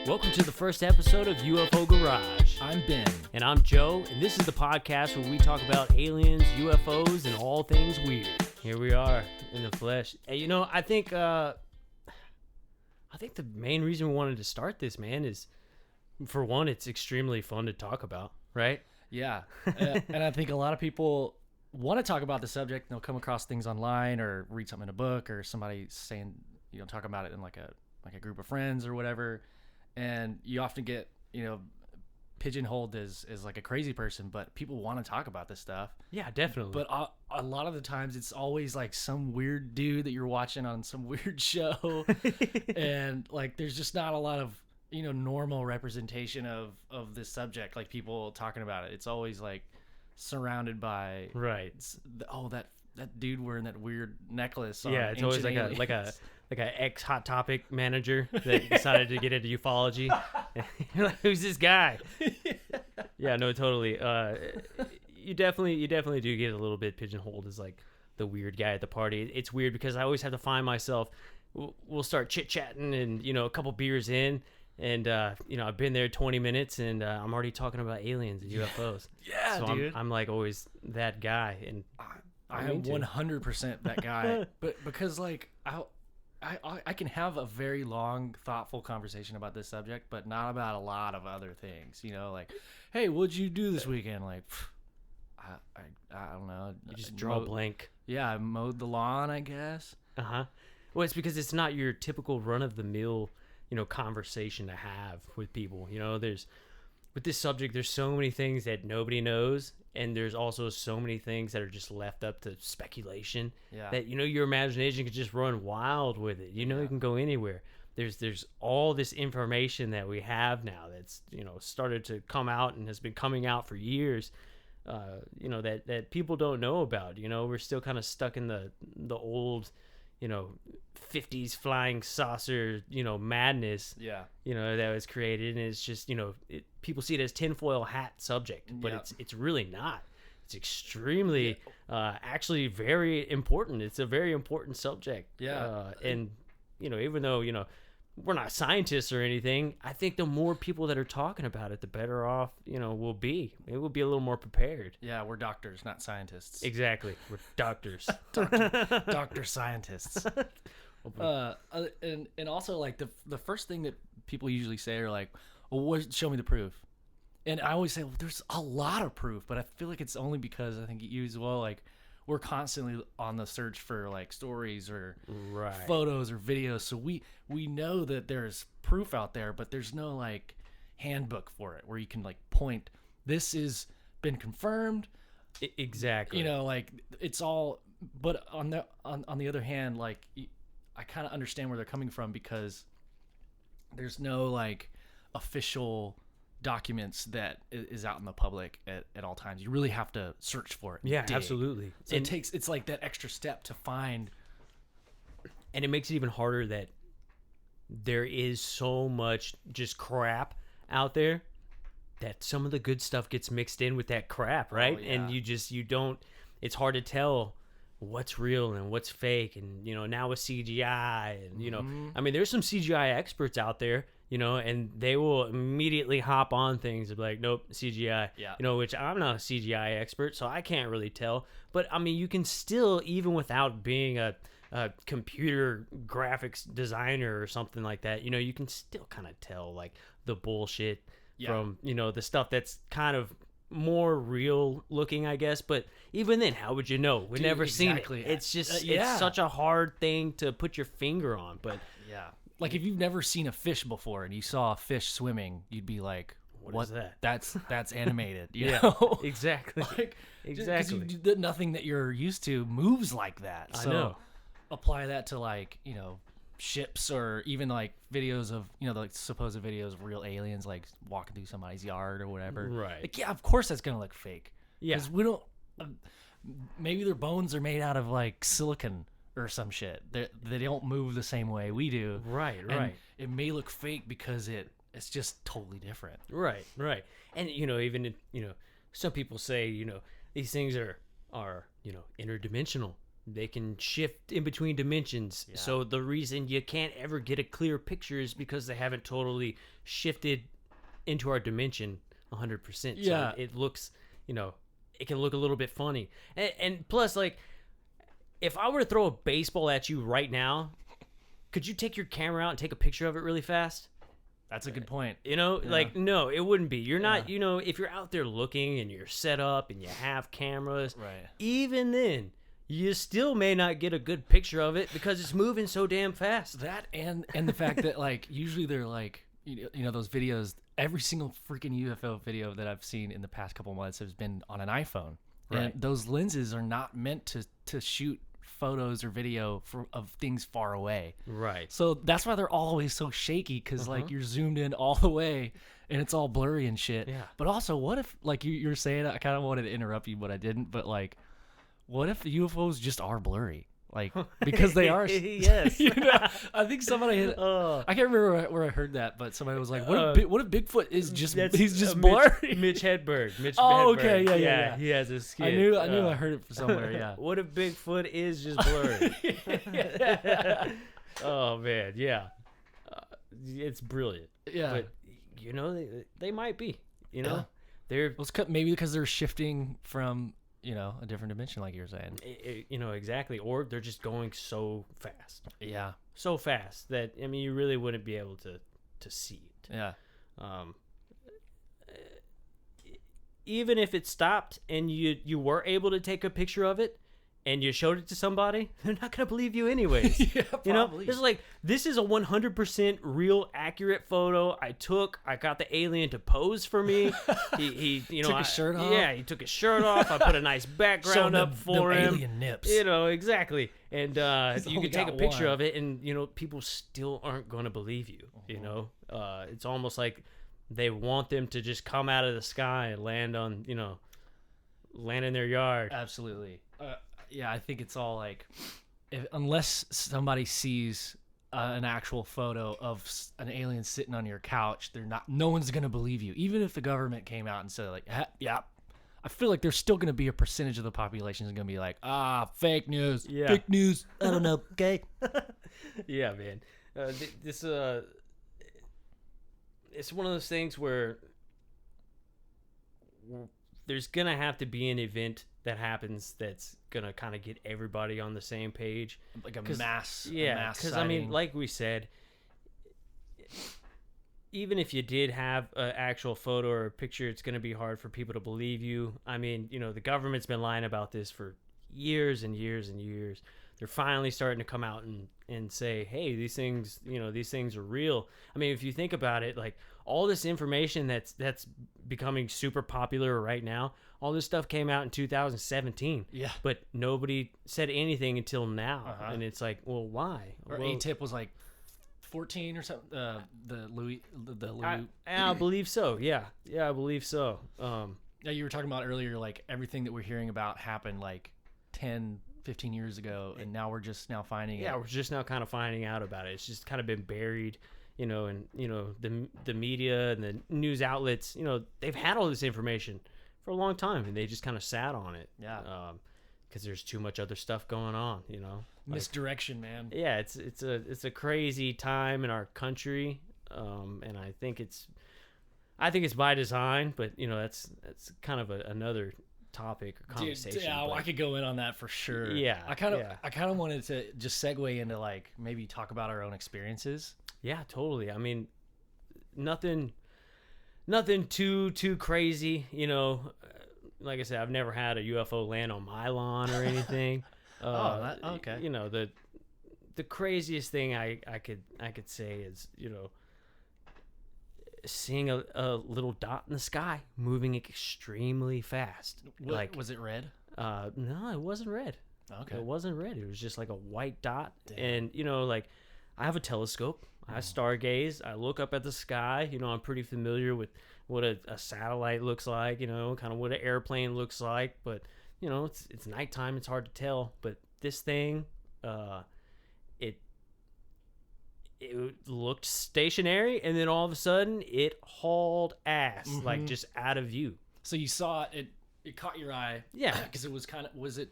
Welcome to the first episode of UFO Garage. I'm Ben. And I'm Joe, and this is the podcast where we talk about aliens, UFOs, and all things weird. Here we are in the flesh. And, I think the main reason we wanted to start this, man, is, for one, it's extremely fun to talk about, right? Yeah. And I think a lot of people want to talk about the subject. They'll come across things online or read something in a book or somebody saying, talking about it in like a group of friends or whatever. And you often get, pigeonholed as like a crazy person, but people want to talk about this stuff. Yeah, definitely. But a lot of the times it's always like some weird dude that you're watching on some weird show. And like, there's just not a lot of, normal representation of this subject, like people talking about it. It's always like surrounded by, right. That dude wearing that weird necklace. Yeah, it's always like a ex Hot Topic manager that decided to get into ufology. You're like, who's this guy? Yeah, no, totally. You definitely do get a little bit pigeonholed as like the weird guy at the party. It's weird because I always have to find myself. We'll start chit chatting, and a couple beers in, and I've been there 20 minutes, and I'm already talking about aliens and UFOs. Yeah, so dude. I'm like always that guy, and I am 100% that guy. But because like I can have a very long, thoughtful conversation about this subject, but not about a lot of other things. Like, hey, what'd you do this weekend? Like, I don't know. You just draw a blank. Yeah, I mowed the lawn, I guess. Well, it's because it's not your typical run-of-the-mill, conversation to have with people. With this subject, there's so many things that nobody knows, and there's also so many things that are just left up to speculation. Yeah. That your imagination can just run wild with it. You can go anywhere. There's all this information that we have now that's started to come out and has been coming out for years. That people don't know about. We're still kind of stuck in the old 50s flying saucer, madness, that was created. And it's just, people see it as tinfoil hat subject, but it's really not. It's extremely, actually very important. It's a very important subject. Yeah. And, even though, we're not scientists or anything, I think the more people that are talking about it, the better off, we'll be. Maybe we'll be a little more prepared. Yeah, we're doctors, not scientists. We're doctors. Doctor scientists. And also like the first thing that people usually say are like, well, show me the proof. And I always say, well, there's a lot of proof, but I feel like it's only because I think you as well, like, we're constantly on the search for like stories or photos or videos. So we know that there's proof out there, but there's no like handbook for it where you can like point, this has been confirmed. Exactly. Like it's all, but on the other hand, like I kind of understand where they're coming from because there's no like official documents that is out in the public at all times. You really have to search for it. Yeah, dig. Absolutely. So it's like that extra step to find. And it makes it even harder that there is so much just crap out there that some of the good stuff gets mixed in with that crap, right? Oh, yeah. And you don't, it's hard to tell what's real and what's fake. And, now with CGI and, I mean, there's some CGI experts out there, and they will immediately hop on things and be like, nope, CGI, which I'm not a CGI expert, so I can't really tell. But I mean, you can still, even without being a computer graphics designer or something like that, you can still kind of tell like the bullshit from, the stuff that's kind of more real looking, I guess. But even then, how would you know? We've never seen it. It's just, it's such a hard thing to put your finger on. But yeah. Like if you've never seen a fish before and you saw a fish swimming, you'd be like, "What is that? That's animated." You know? Exactly. Exactly. Because nothing that you're used to moves like that. So I know. Apply that to like ships or even like videos of like supposed videos of real aliens like walking through somebody's yard or whatever. Right. Like of course that's gonna look fake. Yeah. Because we don't. Maybe their bones are made out of like silicon or some shit. They don't move the same way we do. Right. And it may look fake because it's just totally different. Right. And even some people say these things are interdimensional. they can shift in between dimensions. Yeah. So the reason you can't ever get a clear picture is because they haven't totally shifted into our dimension 100%. Yeah. So it looks, it can look a little bit funny. And plus, like, if I were to throw a baseball at you right now, could you take your camera out and take a picture of it really fast? That's a good point. Like, no, it wouldn't be. You're not, if you're out there looking and you're set up and you have cameras, Right. even then, you still may not get a good picture of it because it's moving so damn fast. That and the fact that, like, usually they're like, those videos, every single freaking UFO video that I've seen in the past couple months has been on an iPhone. Right. And those lenses are not meant to shoot photos or video of things far away. Right. So that's why they're always so shaky, because like you're zoomed in all the way and it's all blurry and shit. Yeah. But also, what if, like you're saying, I kind of wanted to interrupt you, but I didn't. But like, what if the UFOs just are blurry? Like, because they are. Yes. I think somebody had, I can't remember where I heard that, but somebody was like, what if Bigfoot is just, he's just blurry? Mitch Hedberg. Oh, Hedberg. okay. Yeah. He has a skit. I knew I heard it somewhere. Yeah. What if Bigfoot is just blurry? Oh, man. Yeah. It's brilliant. Yeah. But, they might be, Yeah. They're, maybe because they're shifting from, a different dimension, like you're saying. Exactly. Or they're just going so fast. Yeah. So fast that, you really wouldn't be able to see it. Yeah. Even if it stopped and you were able to take a picture of it and you showed it to somebody, they're not going to believe you anyways. Yeah, probably. It's like, this is a 100% real, accurate photo I took. I got the alien to pose for me. He took his shirt off. Yeah, he took his shirt off. I put a nice background up for him. Alien nips. Exactly. And you only can take a got picture one. of it and, people still aren't going to believe you, It's almost like they want them to just come out of the sky and land on, land in their yard. Absolutely. Yeah, I think it's all like, unless somebody sees an actual photo of an alien sitting on your couch, no one's gonna believe you. Even if the government came out and said like, yeah, I feel like there's still gonna be a percentage of the population is gonna be like, fake news, fake news. I don't know, okay. Yeah, man. This it's one of those things where there's gonna have to be an event that happens that's gonna kind of get everybody on the same page, like a mass. Yeah, because like we said, even if you did have an actual photo or a picture, it's gonna be hard for people to believe you. The government's been lying about this for years and years and years. They're finally starting to come out and say, hey, these things are real. If you think about it, like all this information that's becoming super popular right now, all this stuff came out in 2017. Yeah. But nobody said anything until now. And it's like, well, why? Or ATIP was like 14 or something. The Louis. I believe so. Yeah, I believe so. Yeah, you were talking about earlier, like everything that we're hearing about happened like 10, 15 years ago, and now we're just now finding it. Yeah, we're just now kind of finding out about it. It's just kind of been buried, and the media and the news outlets, they've had all this information for a long time, and they just kind of sat on it. Yeah. Because there's too much other stuff going on, Misdirection, man. Yeah, it's a crazy time in our country, and I think it's by design, but that's kind of another topic or conversation. Dude, yeah, I could go in on that for sure. Yeah, I kind of wanted to just segue into like maybe talk about our own experiences. Yeah, totally. Nothing too crazy. Like I said, I've never had a UFO land on my lawn or anything. Okay. The craziest thing I could say is seeing a little dot in the sky moving extremely fast. Was it red? No, it wasn't red. Okay. It wasn't red. It was just like a white dot. Damn. And like I have a telescope. I stargaze. I look up at the sky. I'm pretty familiar with what a satellite looks like. Kind of what an airplane looks like. But it's nighttime. It's hard to tell. But this thing, it looked stationary, and then all of a sudden it hauled ass, like just out of view. So you saw it caught your eye. Yeah. Because it was kind of, was it,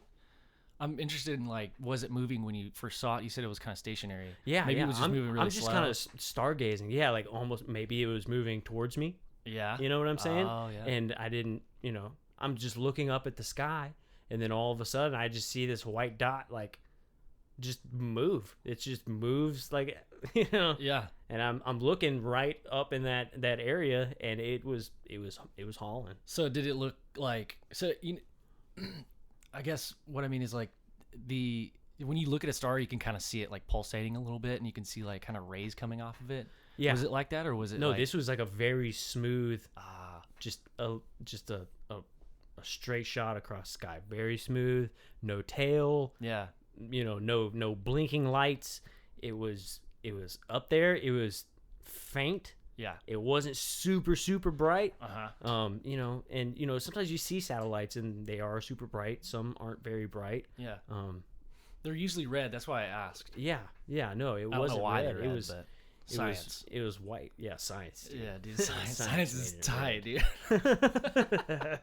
I'm interested in, like, was it moving when you first saw it? You said it was kind of stationary. Yeah, Maybe yeah. it was just moving really I'm just slow. kind of stargazing. Yeah, like almost maybe it was moving towards me. Yeah. You know what I'm saying? Oh, yeah. And I didn't, I'm just looking up at the sky, and then all of a sudden I just see this white dot like just move. It just moves like Yeah. And I'm looking right up in that area, and it was hauling. So did it look like, I guess what I mean is, like, when you look at a star, you can kind of see it like pulsating a little bit, and you can see like kind of rays coming off of it. Yeah. Was it like that, or was it No, like, this was like a very smooth, just a straight shot across the sky. Very smooth, no tail. yeah. No blinking lights. It was up there. It was faint. Yeah. It wasn't super bright. Uh-huh. And sometimes you see satellites and they are super bright. Some aren't very bright. Yeah. They're usually red. That's why I asked. Yeah. No, it I don't wasn't know why red. they're red, It was but it science. Was, it was white. Yeah, science. Dude. Yeah, dude. Science is made it tight, red.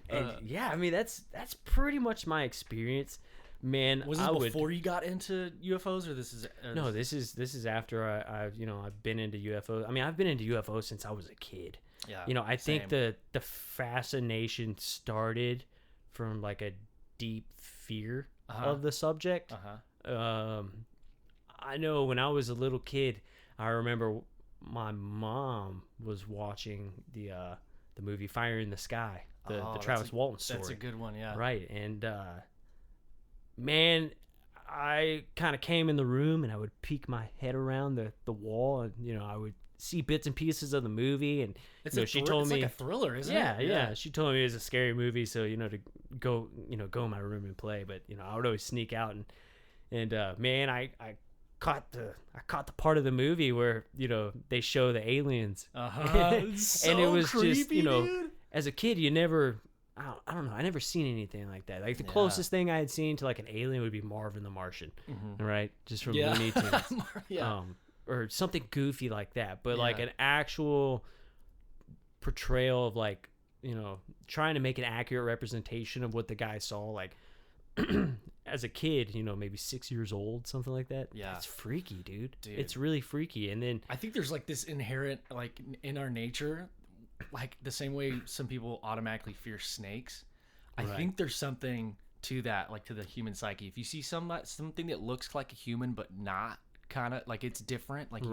dude. Yeah, I mean that's pretty much my experience. Man, Was this before you got into UFOs, or this is? No, this is after I've been into UFOs. I mean, I've been into UFOs since I was a kid. Yeah. I think same. the fascination started from like a deep fear of the subject. I know when I was a little kid, I remember my mom was watching the movie Fire in the Sky, the Travis Walton story. That's a good one, yeah. Right, and man, I kind of came in the room and I would peek my head around the wall, and I would see bits and pieces of the movie, and she told me it's like a thriller, isn't it? it? Yeah. She told me it was a scary movie, so to go in my room and play, but I would always sneak out, and man, I caught the part of the movie where they show the aliens, So and it was creepy, just dude. as a kid you never. I don't know. I never seen anything like that. Like the closest thing I had seen to like an alien would be Marvin the Martian, right? Just from Looney Tunes, or something goofy like that. But like an actual portrayal of like trying to make an accurate representation of what the guy saw. Like as a kid, maybe 6 years old, something like that. Yeah, it's freaky, dude. It's really freaky. And then I think there's like this inherent, like in our nature, like the same way some people automatically fear snakes. I think there's something to that, like to the human psyche. If you see something that looks like a human but not, kind of like it's different, like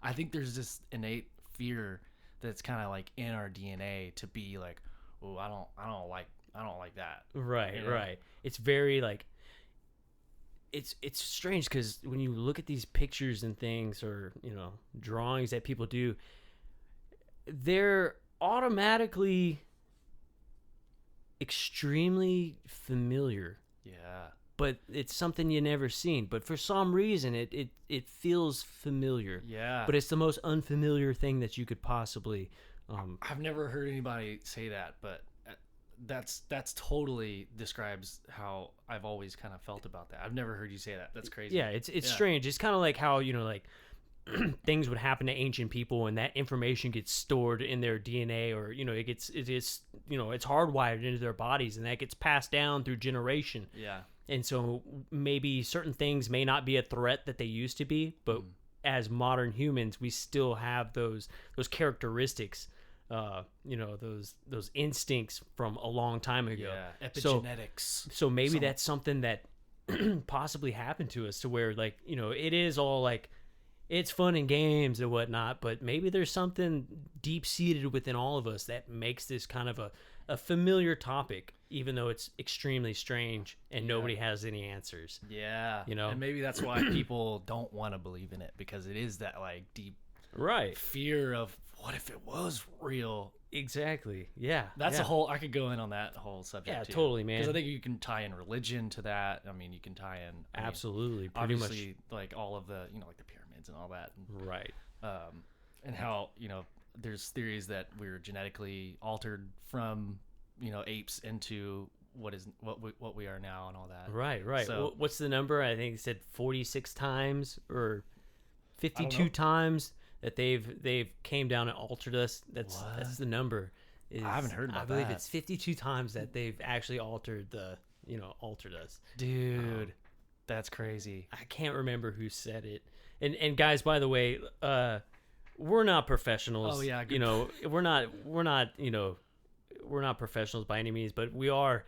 I think there's this innate fear that's kind of like in our DNA to be like, oh, I don't like that. Right. It's very like it's strange because when you look at these pictures and things, or drawings that people do, they're automatically extremely familiar. Yeah. But it's something you never seen. But for some reason, it feels familiar. Yeah. But it's the most unfamiliar thing that you could possibly. I've never heard anybody say that, but that's totally describes how I've always kind of felt about that. I've never heard you say that. That's crazy. Yeah, it's strange. It's kind of like how like things would happen to ancient people, and that information gets stored in their DNA, or it's it's hardwired into their bodies, and that gets passed down through generation. Yeah. And so maybe certain things may not be a threat that they used to be, but as modern humans, we still have those characteristics, those instincts from a long time ago. Yeah, epigenetics. So maybe that's something that possibly happened to us, to where like it is all like it's fun and games and whatnot, but maybe there's something deep seated within all of us that makes this kind of a familiar topic, even though it's extremely strange and nobody has any answers. Yeah. And maybe that's why people don't want to believe in it, because it is that like deep fear of what if it was real. Exactly. Yeah. That's a whole, I could go in on that whole subject. Yeah, too. totally, man. Because I think you can tie in religion to that. I mean, you can tie in absolutely, pretty obviously much like all of the like the pyramids and all that. Right. And how there's theories that we're genetically altered from apes into what we are now and all that. Right. So, what's the number? I think it said 46 times or 52 times that they've came down and altered us. That's the number. I haven't heard about that. I believe it's 52 times that they've actually altered the altered us. Dude, that's crazy. I can't remember who said it. And guys, by the way, we're not professionals. Oh yeah, we're not professionals by any means, but we are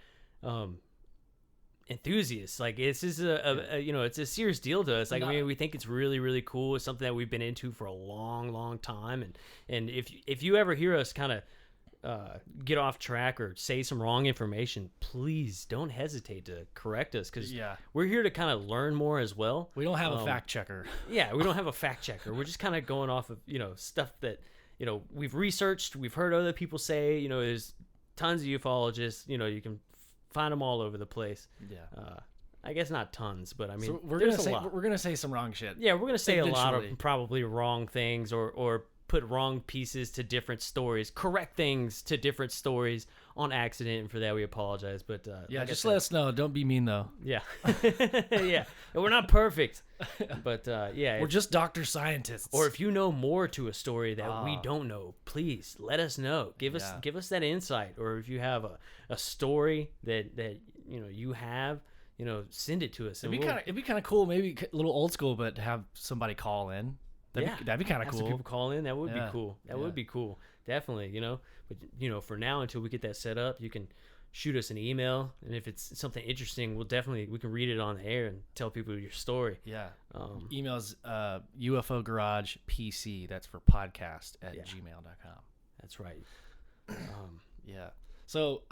enthusiasts. Like, this is it's a serious deal to us. Like, we think it's really, really cool. It's something that we've been into for a long, long time. And if you ever hear us kind of get off track or say some wrong information, please don't hesitate to correct us, because we're here to kind of learn more as well. We don't have a fact checker. Yeah, we don't have a fact checker. We're just kind of going off of stuff that we've researched, we've heard other people say. There's tons of ufologists. You can find them all over the place. I guess not tons, but I mean, so we're gonna say some wrong shit. Yeah, we're gonna say a lot of probably wrong things, or put wrong pieces to different stories, correct things to different stories on accident, and for that we apologize. But like just let us know. Don't be mean though. Yeah. Yeah, we're not perfect, but we're just doctor scientists. Or if you know more to a story that we don't know, please let us know. Give us that insight. Or if you have a story that you have, send it to us. It'd be kind of cool, maybe a little old school, but have somebody call in. That'd be kind of cool. Some people call in. That would be cool. That would be cool. Definitely, But for now, until we get that set up, you can shoot us an email, and if it's something interesting, we can read it on the air and tell people your story. Yeah. Emails UFO Garage PC. That's for podcast at gmail.com. That's right. Yeah. So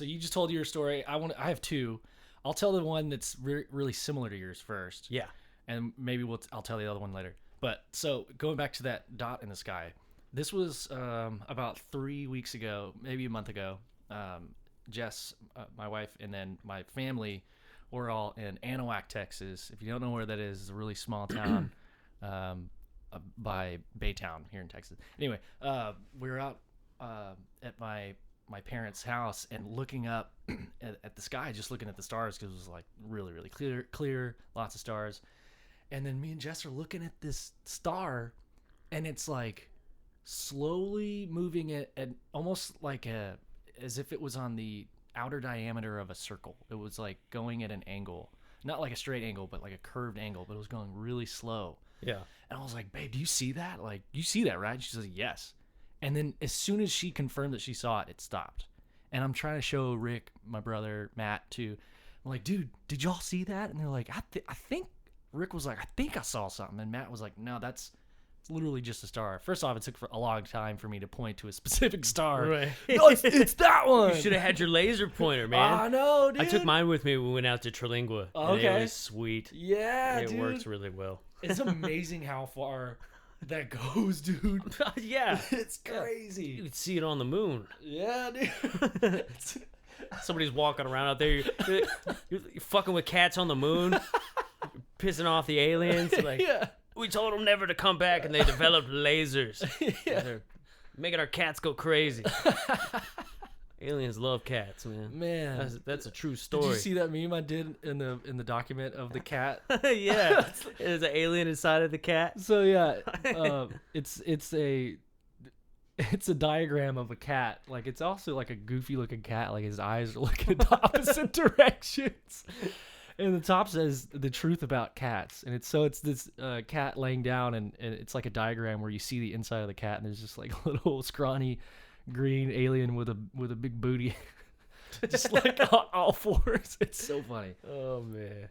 you just told your story. I have two. I'll tell the one that's really similar to yours first. Yeah. And maybe I'll tell the other one later. But so going back to that dot in the sky, this was about 3 weeks ago, maybe a month ago. Jess, my wife, and then my family were all in Anahuac, Texas. If you don't know where that is, it's a really small town by Baytown here in Texas. Anyway, we were out at my parents' house and looking up at the sky, just looking at the stars, because it was like really, really clear, lots of stars. And then me and Jess are looking at this star, and it's like slowly moving at almost like as if it was on the outer diameter of a circle. It was like going at an angle, not like a straight angle, but like a curved angle, but it was going really slow. Yeah. And I was like, babe, do you see that? Like, you see that, right? And she says, yes. And then as soon as she confirmed that she saw it, it stopped. And I'm trying to show Rick, my brother, Matt, too. I'm like, dude, did y'all see that? And they're like, I think Rick was like, I think I saw something. And Matt was like, no, it's literally just a star. First off, it took a long time for me to point to a specific star. Right. No, it's that one. You should have had your laser pointer, man. I know, dude. I took mine with me when we went out to Trilingua. Okay. And it was sweet. Yeah, it works really well. It's amazing how far that goes, dude. Yeah. It's crazy. You could see it on the moon. Yeah, dude. Somebody's walking around out there. You're fucking with cats on the moon. Pissing off the aliens. Like, we told them never to come back, and they developed lasers. Yeah. They're making our cats go crazy. Aliens love cats, man. That's a true story. Did you see that meme I did in the document of the cat? Yeah, there's an alien inside of the cat. So yeah, it's a diagram of a cat. Like, it's also like a goofy looking cat. Like, his eyes are looking in the opposite directions. And the top says the truth about cats, and it's this cat laying down, and it's like a diagram where you see the inside of the cat, and there's just like a little scrawny green alien with a big booty, just like on all fours. It's so funny. Oh man.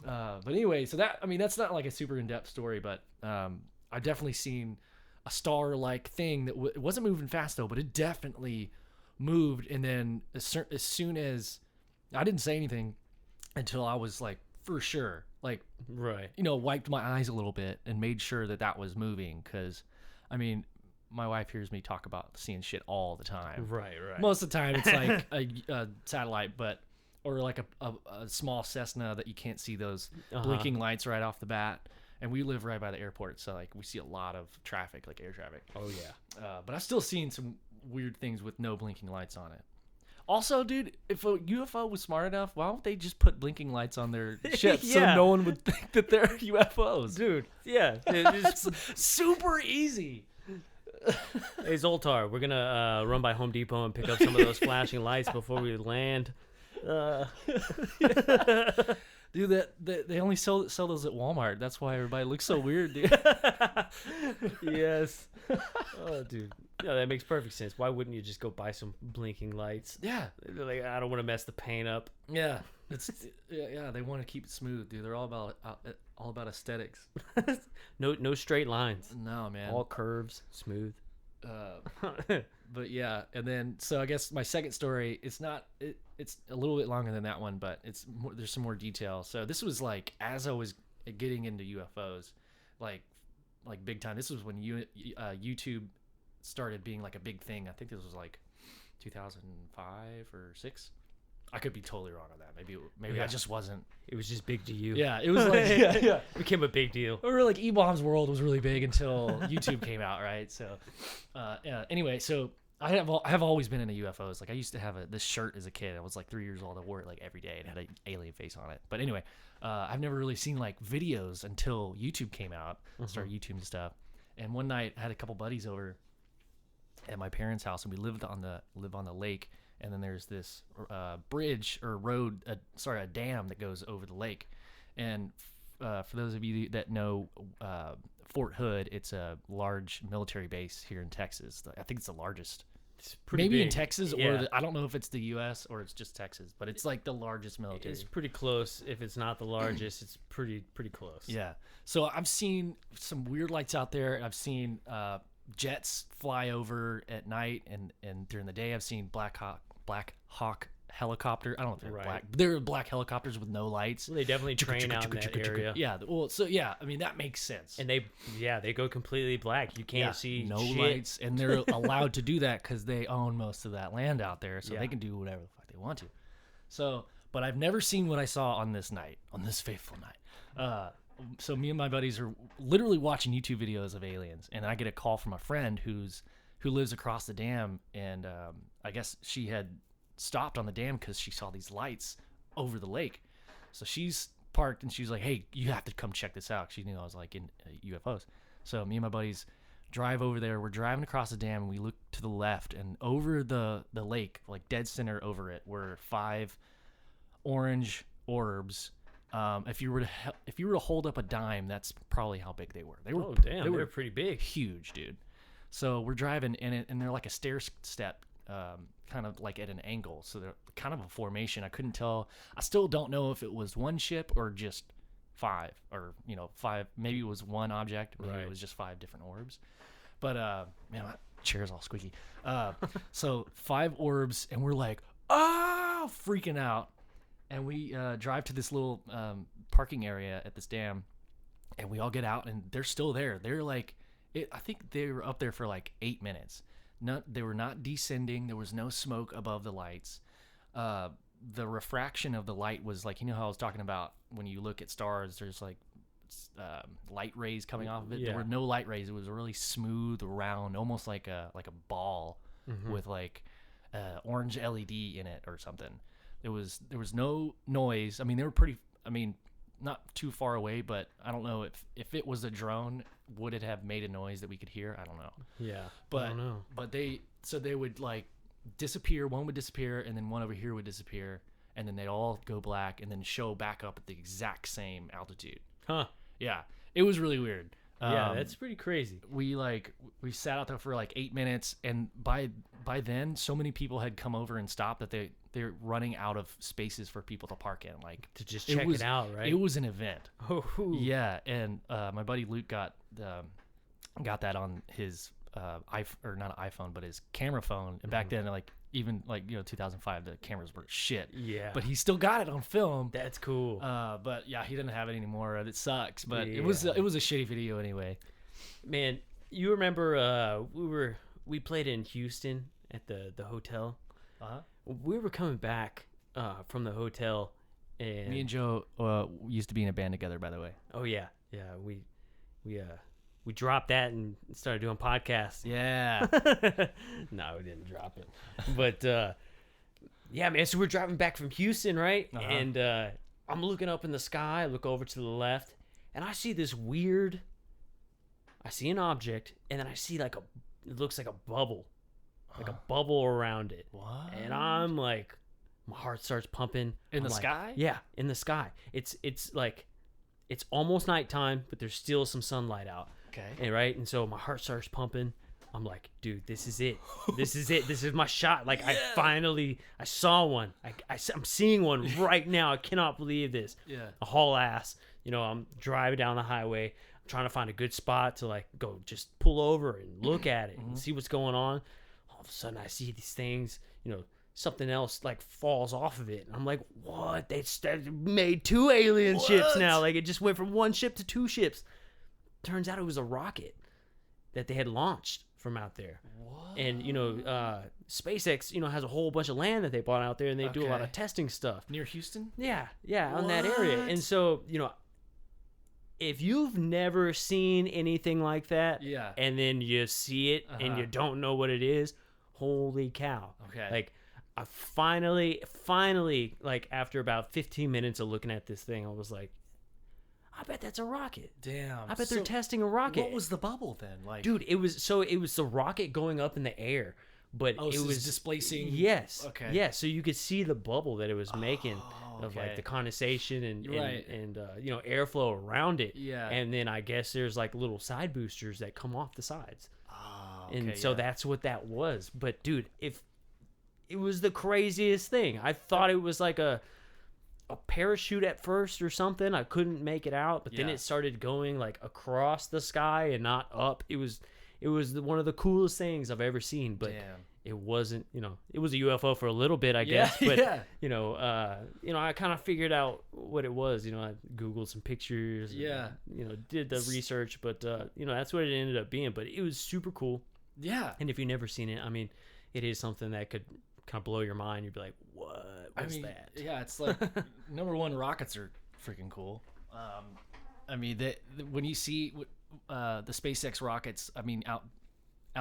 But anyway, so that's not like a super in-depth story, but I've definitely seen a star-like thing that it wasn't moving fast though, but it definitely moved. And then as soon as I didn't say anything until I was like, for sure, like, right, wiped my eyes a little bit and made sure that was moving. Because I mean, my wife hears me talk about seeing shit all the time. Right. Most of the time it's like a satellite, or like a small Cessna that you can't see those blinking lights right off the bat. And we live right by the airport, so like we see a lot of traffic, like air traffic. Oh yeah. But I've still seen some weird things with no blinking lights on it. Also, dude, if a UFO was smart enough, why don't they just put blinking lights on their ships so no one would think that they're UFOs? Dude, yeah. It's super easy. Hey, Zoltar, we're going to run by Home Depot and pick up some of those flashing lights before we land. Dude, they only sell those at Walmart. That's why everybody looks so weird, dude. Yes. Oh, dude. Yeah, that makes perfect sense. Why wouldn't you just go buy some blinking lights? Yeah. They're like, I don't want to mess the paint up. Yeah. Yeah. They want to keep it smooth, dude. They're all about aesthetics. No straight lines. No, man. All curves, smooth. But yeah, and then so I guess my second story, it's a little bit longer than that one, but there's some more detail. So this was like as I was getting into UFOs, like big time. This was when YouTube started being like a big thing. I think this was like 2005 or 6. I could be totally wrong on that. Maybe I just wasn't. It was just big to you. Yeah, it was like yeah. It became a big deal. Or like E-Bomb's world was really big until YouTube came out, right? So, yeah. Anyway, so I have always been into UFOs. Like I used to have this shirt as a kid. I was like 3 years old. I wore it like every day. It had an alien face on it. But anyway, I've never really seen like videos until YouTube came out. Started YouTube and stuff. And one night I had a couple buddies over at my parents' house, and we live on the lake. And then there's this bridge or road, a dam that goes over the lake. And for those of you that know Fort Hood, it's a large military base here in Texas. I think it's the largest. It's pretty maybe big. In Texas, Yeah. or I don't know if it's the U.S. or it's just Texas, but it's like the largest military. It's pretty close. If it's not the largest, it's pretty close. Yeah. So I've seen some weird lights out there. I've seen jets fly over at night, and during the day I've seen Black Hawk helicopter. I don't know if they're Right. black. They're black helicopters with no lights. Well, they definitely train out in that area. Yeah. Well, so yeah, I mean that makes sense. And they go completely black. You can't see no shit. lights, and they're allowed to do that because they own most of that land out there, so Yeah. they can do whatever the fuck they want to. So, but I've never seen what I saw on this fateful night. So me and my buddies are literally watching YouTube videos of aliens, and I get a call from a friend who lives across the dam, and I guess she had stopped on the dam because she saw these lights over the lake. So she's parked, and she's like, "Hey, you have to come check this out." She knew I was like in UFOs. So me and my buddies drive over there. We're driving across the dam, and we look to the left, and over the lake, like dead center over it, were 5 orange orbs. If you were to hold up a dime, that's probably how big they were. They were They were pretty big. huge, dude. So we're driving in it, and they're like a stair step, kind of like at an angle. So they're kind of a formation. I couldn't tell. I still don't know if it was one ship or just 5, or 5. Maybe it was one object. Maybe it was just 5 different orbs. But man, my chair's all squeaky. So 5 orbs, and we're like, freaking out. And we drive to this little parking area at this dam, and we all get out, and they're still there. They're like, I think they were up there for like 8 minutes. They were not descending. There was no smoke above the lights. The refraction of the light was like, how I was talking about when you look at stars, there's like light rays coming off of it. Yeah. There were no light rays. It was really smooth, round, almost like a ball with like orange LED in it or something. There was no noise. I mean, they were pretty. I mean, not too far away, but I don't know if it was a drone, would it have made a noise that we could hear? I don't know. Yeah, but I don't know. But they would like disappear. One would disappear, and then one over here would disappear, and then they'd all go black, and then show back up at the exact same altitude. Huh? Yeah, it was really weird. Yeah, that's pretty crazy. We sat out there for like 8 minutes, and by then, so many people had come over and stopped that they're running out of spaces for people to park in, like To just check it out, right? It was an event. Oh, Yeah, and my buddy Luke got that on his not an iPhone, but his camera phone. And back then, like even like 2005, the cameras were shit. Yeah, but he still got it on film. that's cool. But yeah, he didn't have it anymore. It sucks, but it was a shitty video anyway. Man, you remember we played in Houston at the hotel. We were coming back from the hotel, and Me and Joe used to be in a band together, by the way. oh yeah, we dropped that and started doing podcasts. Yeah. No, we didn't drop it, but yeah, man. So we're driving back from Houston, right? And I'm looking up in the sky. I look over to the left, and I see this weird. I see an object, and then I see it looks like a bubble. Like a bubble around it. What? And I'm like, My heart starts pumping. In the sky? Yeah, in the sky. It's like it's almost nighttime, but there's still some sunlight out. Okay. And right, and so my heart starts pumping. I'm like, dude, this is it. This is it. This is my shot. Like, I saw one. I'm seeing one right now. I cannot believe this. Yeah. A haul ass. You know, I'm driving down the highway. I'm trying to find a good spot to like go just pull over and look at it and see what's going on. All of a sudden, I see these things. You know, something else like falls off of it. And I'm like, what? They made 2 alien ships now. Like, it just went from 1 ship to 2 ships. Turns out it was a rocket that they had launched from out there. What? And, you know, SpaceX, you know, has a whole bunch of land that they bought out there, and they do a lot of testing stuff. Near Houston? Yeah, on that area. And so, you know, if you've never seen anything like that, and then you see it and you don't know what it is, holy cow. Okay. Like, I finally, like, after about 15 minutes of looking at this thing, I was like, I bet that's a rocket. Damn. I bet they're testing a rocket. What was the bubble then? Like, dude, it was the rocket going up in the air, but it was displacing. Yes. Okay. Yeah, so you could see the bubble that it was making of like the condensation and you know, airflow around it. Yeah. And then I guess there's like little side boosters that come off the sides. Oh, okay, and so that's what that was. But dude, if it was the craziest thing. I thought it was like a parachute at first or something. I couldn't make it out, but then it started going like across the sky and not up. It was one of the coolest things I've ever seen, but it wasn't, you know, it was a UFO for a little bit, I guess, but you know, I kind of figured out what it was. You know, I Googled some pictures, and, you know, did the research, but you know, that's what it ended up being. But it was super cool. Yeah. And if you've never seen it, I mean, it is something that could kind of blow your mind. You'd be like, what? What's that? Yeah, it's like, number one, rockets are freaking cool. I mean, when you see the SpaceX rockets, I mean, out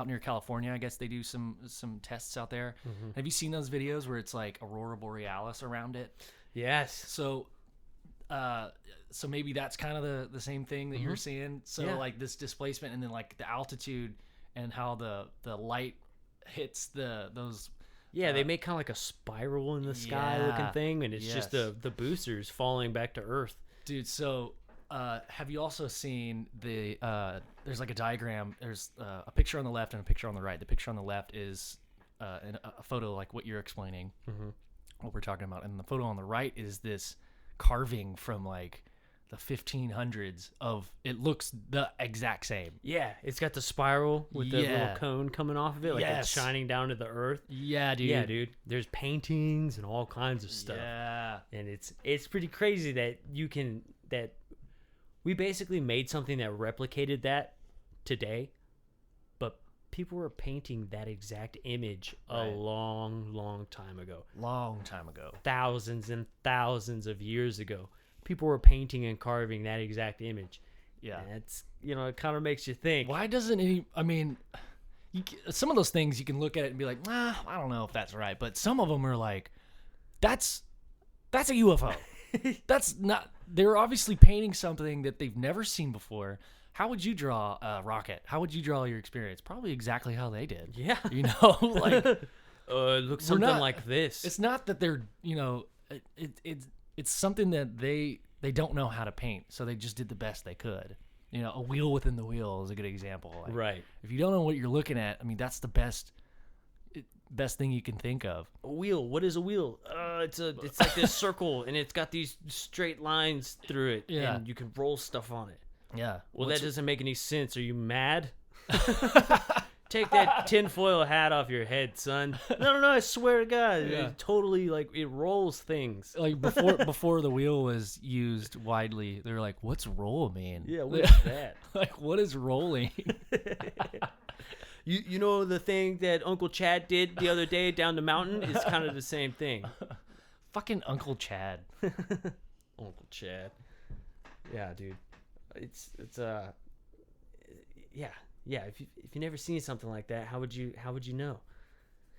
near California, I guess they do some tests out there. Mm-hmm. Have you seen those videos where it's like Aurora Borealis around it? Yes. So maybe that's kind of the same thing that you're seeing. So like this displacement, and then like the altitude and how the light hits those. Yeah, they make kind of like a spiral in the sky looking thing, and it's just the boosters falling back to Earth. Dude, so have you also seen there's like a diagram, there's a picture on the left and a picture on the right. The picture on the left is a photo like what you're explaining, what we're talking about. And the photo on the right is this carving from like the 1500s of, it looks the exact same. Yeah, it's got the spiral with the little cone coming off of it, like it's shining down to the earth. Yeah, dude. Yeah, dude. There's paintings and all kinds of stuff. Yeah. And it's pretty crazy that we basically made something that replicated that today, but people were painting that exact image a long time ago. Long time ago. Thousands and thousands of years ago. People were painting and carving that exact image. Yeah. And it's, you know, it kind of makes you think. Why doesn't I mean, some of those things you can look at it and be like, nah, I don't know if that's right. But some of them are like, that's a UFO. That's not, they're obviously painting something that they've never seen before. How would you draw a rocket? How would you draw your experience? Probably exactly how they did. Yeah. You know, like, it looks something like this. It's not that they're, you know, it's something that they don't know how to paint, so they just did the best they could. You know, a wheel within the wheel is a good example. Like, right. If you don't know what you're looking at, I mean, that's the best thing you can think of. A wheel. What is a wheel? It's like this circle, and it's got these straight lines through it, and you can roll stuff on it. Yeah. Well, that doesn't make any sense. Are you mad? Take that tinfoil hat off your head, son. No, I swear to God. Yeah. It totally, like, it rolls things. Like, before the wheel was used widely, they were like, what's roll mean? Yeah, what's that? Like, what is rolling? You know the thing that Uncle Chad did the other day down the mountain? It's kind of the same thing. Fucking Uncle Chad. Uncle Chad. Yeah, dude. It's yeah. If you never seen something like that, how would you know?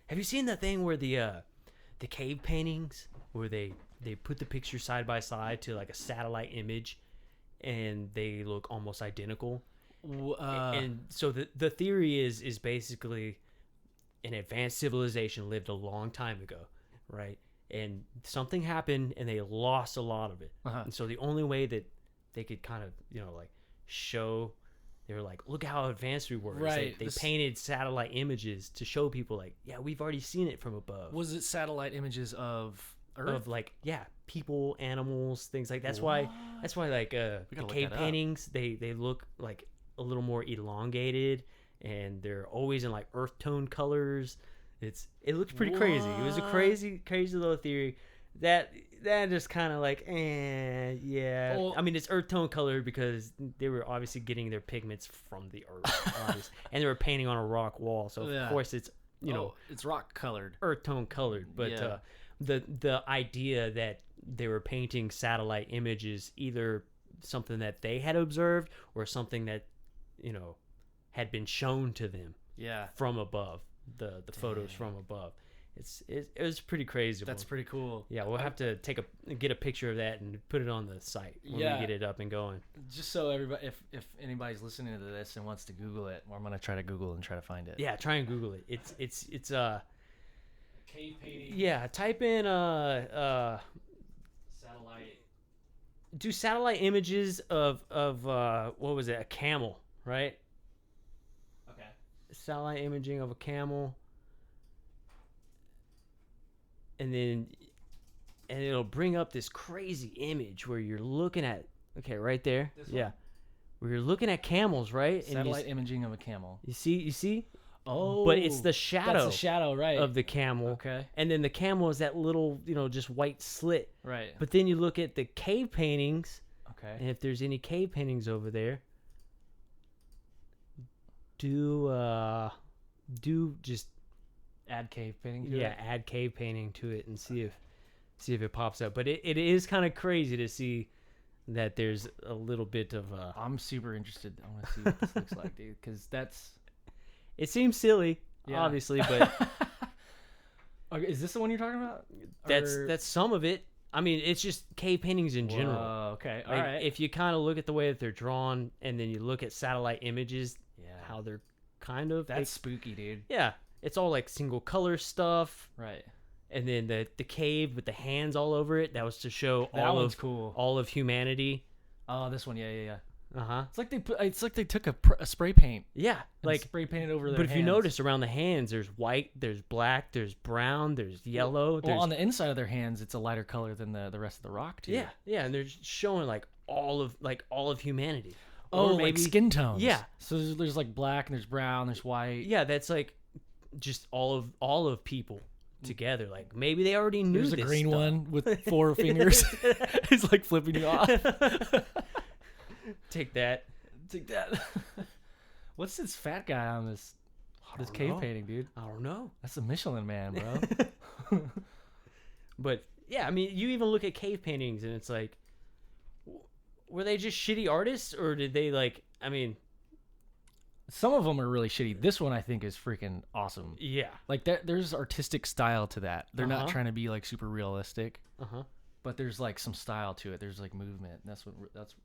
Have you seen that thing where the cave paintings where they put the picture side by side to like a satellite image, and they look almost identical? And so the theory is basically an advanced civilization lived a long time ago, right? and something happened and they lost a lot of it. And so the only way that they could kind of, like show, they were like, look how advanced we were. Right. They painted satellite images to show people like, yeah, we've already seen it from above. Was it satellite images of Earth? Of like, yeah, people, animals, things like that's why like the cave paintings, they look like a little more elongated, and they're always in like earth tone colors. It looks pretty crazy. It was a crazy little theory that just kind of like, yeah. Well, I mean, it's earth tone colored because they were obviously getting their pigments from the earth, and they were painting on a rock wall. So of course it's it's rock colored, earth tone colored. But the idea that they were painting satellite images, either something that they had observed or something that had been shown to them from above, the photos from above. It was pretty crazy. That's pretty cool. Yeah, we'll have to get a picture of that and put it on the site when we get it up and going. Just so everybody, if anybody's listening to this and wants to Google it, well, I'm gonna try to Google and try to find it. Yeah, try and Google it. It's cave painting. Yeah, type in satellite. Do satellite images of what was it? A camel, right? Okay. Satellite imaging of a camel. And it'll bring up this crazy image where you're looking at, right there. Where you're looking at camels, right? Satellite imaging of a camel. You see? Oh. But it's the shadow. That's the shadow, right. Of the camel. Okay. And then the camel is that little, just white slit. Right. But then you look at the cave paintings. Okay. And if there's any cave paintings over there, do just add cave painting to it? Add cave painting to it and see if it pops up. But it is kind of crazy to see that there's a little bit of I'm super interested. I want to see what this looks like, dude, because it seems silly, obviously, but okay, is this the one you're talking about? That's some of it. I mean, it's just cave paintings in general. Okay, all like, right. If you kind of look at the way that they're drawn, and then you look at satellite images, how they're kind of that's spooky, dude. Yeah, it's all like single color stuff, right? And then the cave with the hands all over it, that was to show all of humanity. Oh, this one, yeah. It's like they took a spray paint. Yeah, like spray painted over their But if hands. you notice around the hands, there's white, there's black, there's brown, there's yellow. Well, on the inside of their hands, it's a lighter color than the rest of the rock too. Yeah, and they're showing like all of humanity. Oh, maybe, like skin tones. Yeah. So there's like black and there's brown, there's white. Yeah, that's like just all of people together. Like maybe they already knew. There's this a green stuff. one with 4 fingers. He's like flipping you off. Take that. What's this fat guy on this cave painting, dude? I don't know. That's a Michelin Man, bro. But yeah, I mean, you even look at cave paintings and it's like, were they just shitty artists, or did they like? I mean, some of them are really shitty. This one I think is freaking awesome. Yeah, like there's artistic style to that. They're not trying to be like super realistic. But there's like some style to it. There's like movement. That's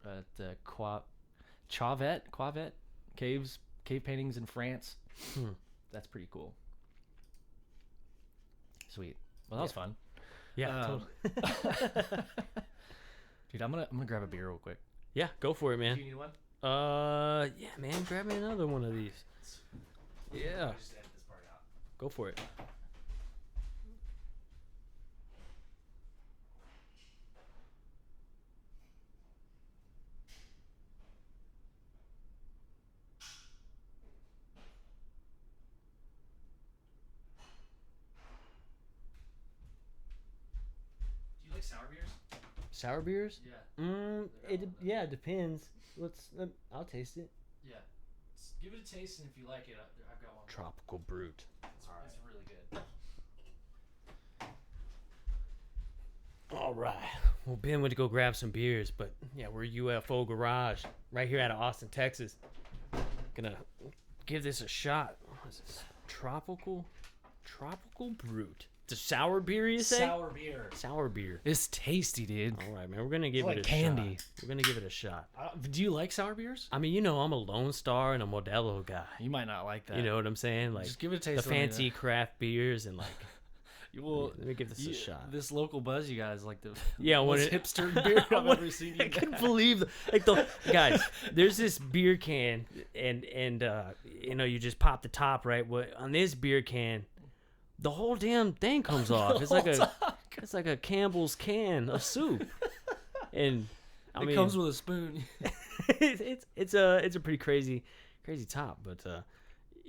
at the Quavet cave paintings in France. That's pretty cool. Sweet. Well, that was fun. Yeah. Totally. Dude, I'm gonna grab a beer real quick. Yeah, go for it, man. Do you need one? Yeah, man, grab me another one of these. Yeah. Just edit this part out. Go for it. Sour beers? Sour beers? Yeah. It depends. I'll taste it. Yeah. Give it a taste, and if you like it, I've got one. Tropical Brute. It's really good. All right. Well, Ben went to go grab some beers, but yeah, we're UFO Garage right here out of Austin, Texas. Gonna give this a shot. What is this? Tropical Brute. It's a sour beer, you say? Sour beer. It's tasty, dude. All right, man. We're going to give it a candy. shot. We're going to give it a shot. Do you like sour beers? I mean, I'm a Lone Star and a Modelo guy. You might not like that. You know what I'm saying? Like, just give it a taste. The fancy craft beers and like... Well, let me give this a shot. This local buzz you guys like the most hipster beer I've ever seen. I couldn't believe the guys. There's this beer can, and you just pop the top, right? On this beer can, the whole damn thing comes off. It's like a Campbell's can of soup, and it comes with a spoon. it's a pretty crazy top, but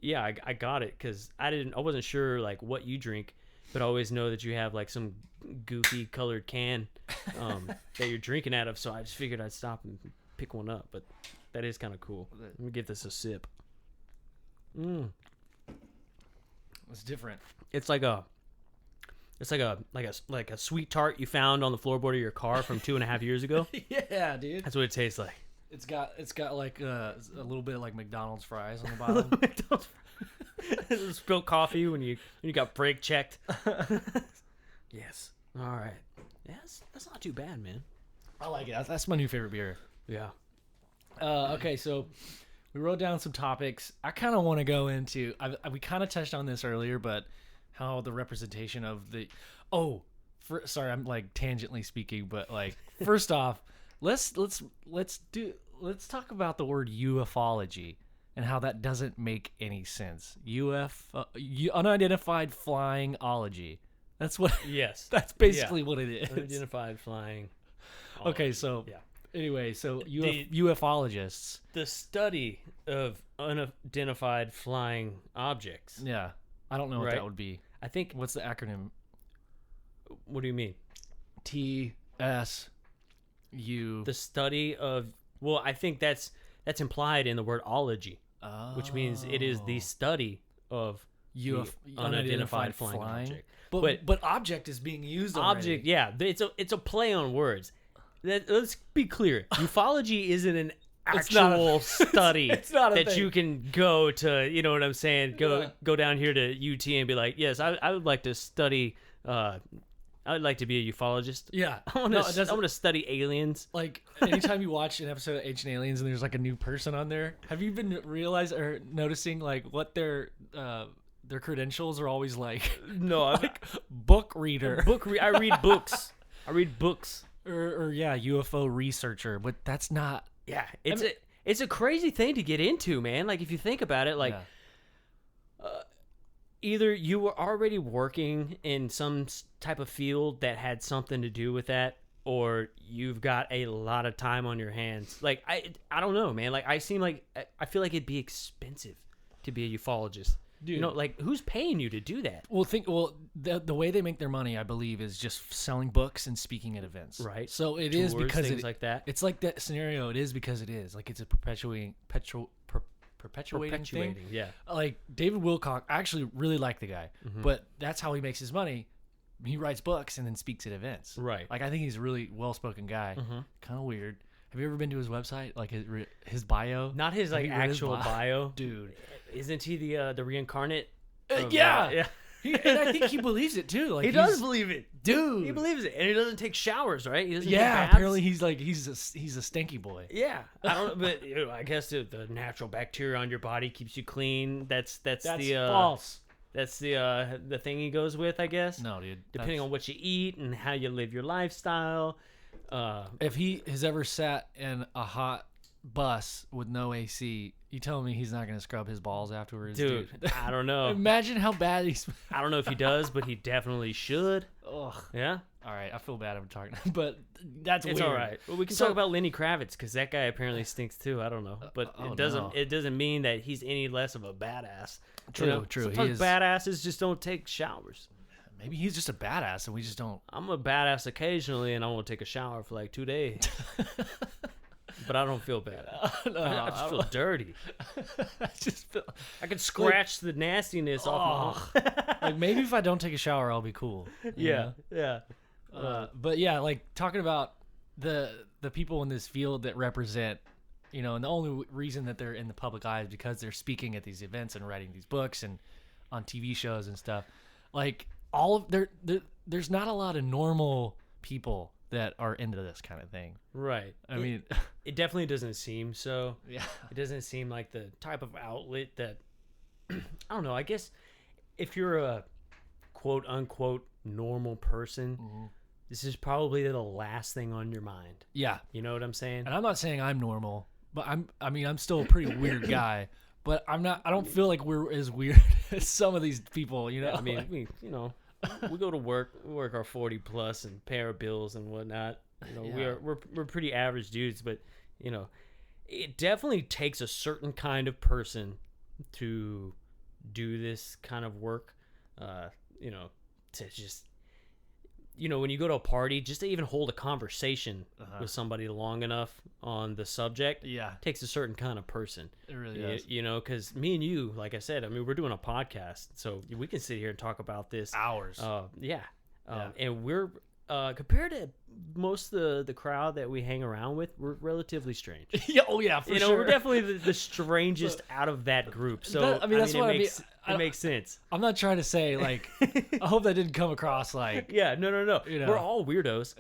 yeah, I got it because I wasn't sure like what you drink, but I always know that you have like some goofy colored can that you're drinking out of, so I just figured I'd stop and pick one up. But that is kind of cool. Let me give this a sip. It's different. It's like a sweet tart you found on the floorboard of your car from 2.5 years ago. Yeah, dude. That's what it tastes like. It's got like a little bit of like McDonald's fries on the bottom. Spilled coffee when you got brake checked. Yes. All right. Yes, that's not too bad, man. I like it. That's my new favorite beer. Yeah. Okay, so we wrote down some topics. I kind of want to go into. We kind of touched on this earlier, but how the representation of the. Sorry, I'm like tangentially speaking, but like first off, let's talk about the word ufology and how that doesn't make any sense. Unidentified flying-ology. That's what. Yes. That's basically what it is. Unidentified flying. Okay, so yeah. Anyway, so ufologists. The study of unidentified flying objects. Yeah, I don't know what that would be. I think. What's the acronym? What do you mean? TSU. The study of. Well, I think that's implied in the word ology, which means it is the study of unidentified flying object. But object is being used already. Object, yeah. It's a play on words. Let's be clear. Ufology isn't an actual study that you can go to. You know what I'm saying? Go down here to UT and be like, yes, I would like to study. I would like to be a ufologist. Yeah, I want to study aliens. Like anytime you watch an episode of Ancient Aliens and there's like a new person on there, have you been noticing like what their credentials are always like? No, like book reader. I read books. Or UFO researcher, but that's not. Yeah, it's a crazy thing to get into, man. Like if you think about it, like either you were already working in some type of field that had something to do with that, or you've got a lot of time on your hands. Like I don't know, man. Like I feel like it'd be expensive to be a ufologist. Dude. You know, like who's paying you to do that? Well, the way they make their money, I believe, is just selling books and speaking at events. Right. So it Tours, is because things like that. It's like that scenario. It is because it is like it's a perpetuating thing. Yeah. Like David Wilcock, I actually really like the guy, but that's how he makes his money. He writes books and then speaks at events. Right. Like I think he's a really well-spoken guy. Kind of weird. Have you ever been to his website? Like his bio? Not his like actual bio, dude. Isn't he the reincarnate? Yeah. And I think he believes it too. Like he does believe it, dude. He believes it, and he doesn't take showers, right? He doesn't. Yeah, take apparently he's a stinky boy. Yeah, I don't. But I guess the natural bacteria on your body keeps you clean. That's false. That's the thing he goes with, I guess. No, dude. Depending on what you eat and how you live your lifestyle. If he has ever sat in a hot bus with no AC, you telling me he's not going to scrub his balls afterwards? Dude, I don't know. Imagine how bad he's... I don't know if he does, but he definitely should. Ugh. Yeah? All right, I feel bad I'm talking, but that's weird. It's all right. Well, we can talk about Lenny Kravitz, because that guy apparently stinks too. I don't know. But it doesn't mean that he's any less of a badass. True. Sometimes badasses just don't take showers. Maybe he's just a badass and we just don't. I'm a badass occasionally and I won't take a shower for like 2 days. But I don't feel bad. I just feel dirty. I can scratch the nastiness off my like maybe if I don't take a shower, I'll be cool. Yeah. But yeah, like talking about the people in this field that represent, and the only reason that they're in the public eye is because they're speaking at these events and writing these books and on TV shows and stuff. Like there's not a lot of normal people that are into this kind of thing. Right. I mean, it definitely doesn't seem so. Yeah. It doesn't seem like the type of outlet that, I don't know, I guess if you're a quote unquote normal person, this is probably the last thing on your mind. Yeah. You know what I'm saying? And I'm not saying I'm normal, but I'm still a pretty weird guy, but I don't feel like we're as weird as some of these people, you know? I mean, we go to work, we work our 40 plus and pay our bills and whatnot. We're pretty average dudes, but it definitely takes a certain kind of person to do this kind of work. To just, when you go to a party, just to even hold a conversation with somebody long enough on the subject, takes a certain kind of person. It really does. Because me and you, like I said, I mean, we're doing a podcast, so we can sit here and talk about this hours. And we're compared to most of the crowd that we hang around with, we're relatively strange. For sure. We're definitely the strangest out of that group. So it makes sense. I'm not trying to say like I hope that didn't come across like no. We're all weirdos.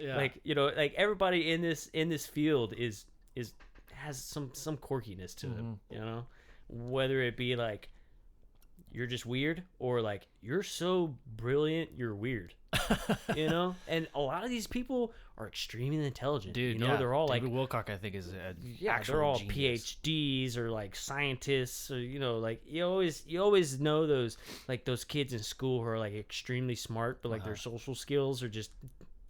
Like everybody in this field has some quirkiness to them. Whether it be like you're just weird or like you're so brilliant you're weird. And a lot of these people are extremely intelligent. Dude, they're all David Wilcock, I think, is they're all genius. PhDs or like scientists, or like you always know those kids in school who are like extremely smart, but like their social skills are just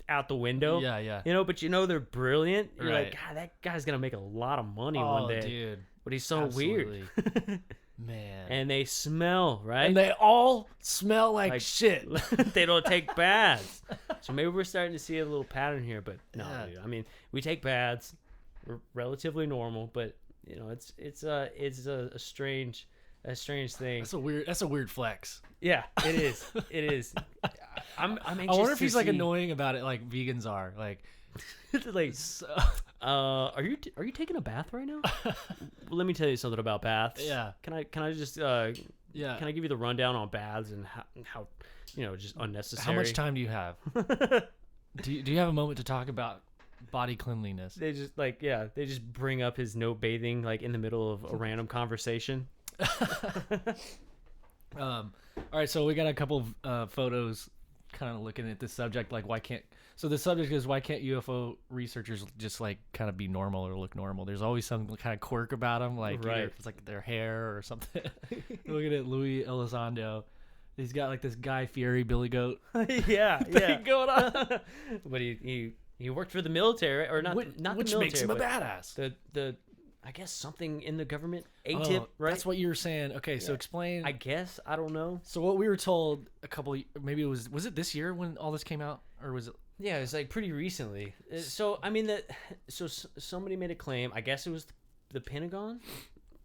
out the window. But they're brilliant. You're like, God, that guy's gonna make a lot of money one day. Dude, but he's so weird. Man. And they smell, right? And they all smell like shit. They don't take baths. So maybe we're starting to see a little pattern here, but no, dude. I mean, we take baths. We're relatively normal, but it's a strange thing. That's a weird flex. Yeah, it is. It is. I'm anxious. I wonder if he's like annoying about it like vegans are. Like are you taking a bath right now? Well, let me tell you something about baths. Yeah. Can I just can I give you the rundown on baths and how just unnecessary? How much time do you have? do you have a moment to talk about body cleanliness? They just they just bring up his no bathing like in the middle of a random conversation. All right, so we got a couple of photos kind of looking at this subject, like so the subject is why can't UFO researchers just like kind of be normal or look normal? There's always some kind of quirk about them, like either if it's like their hair or something. Looking at Louis Elizondo, he's got like this Guy Fieri Billy Goat thing going on. But he worked for the military, or not which the military, makes him a badass. The I guess something in the government, ATIP, right? That's what you were saying. Okay, so explain. I guess I don't know. So what we were told maybe it was it this year when all this came out, or was it? Yeah, it was like pretty recently. So I mean somebody made a claim. I guess it was the Pentagon.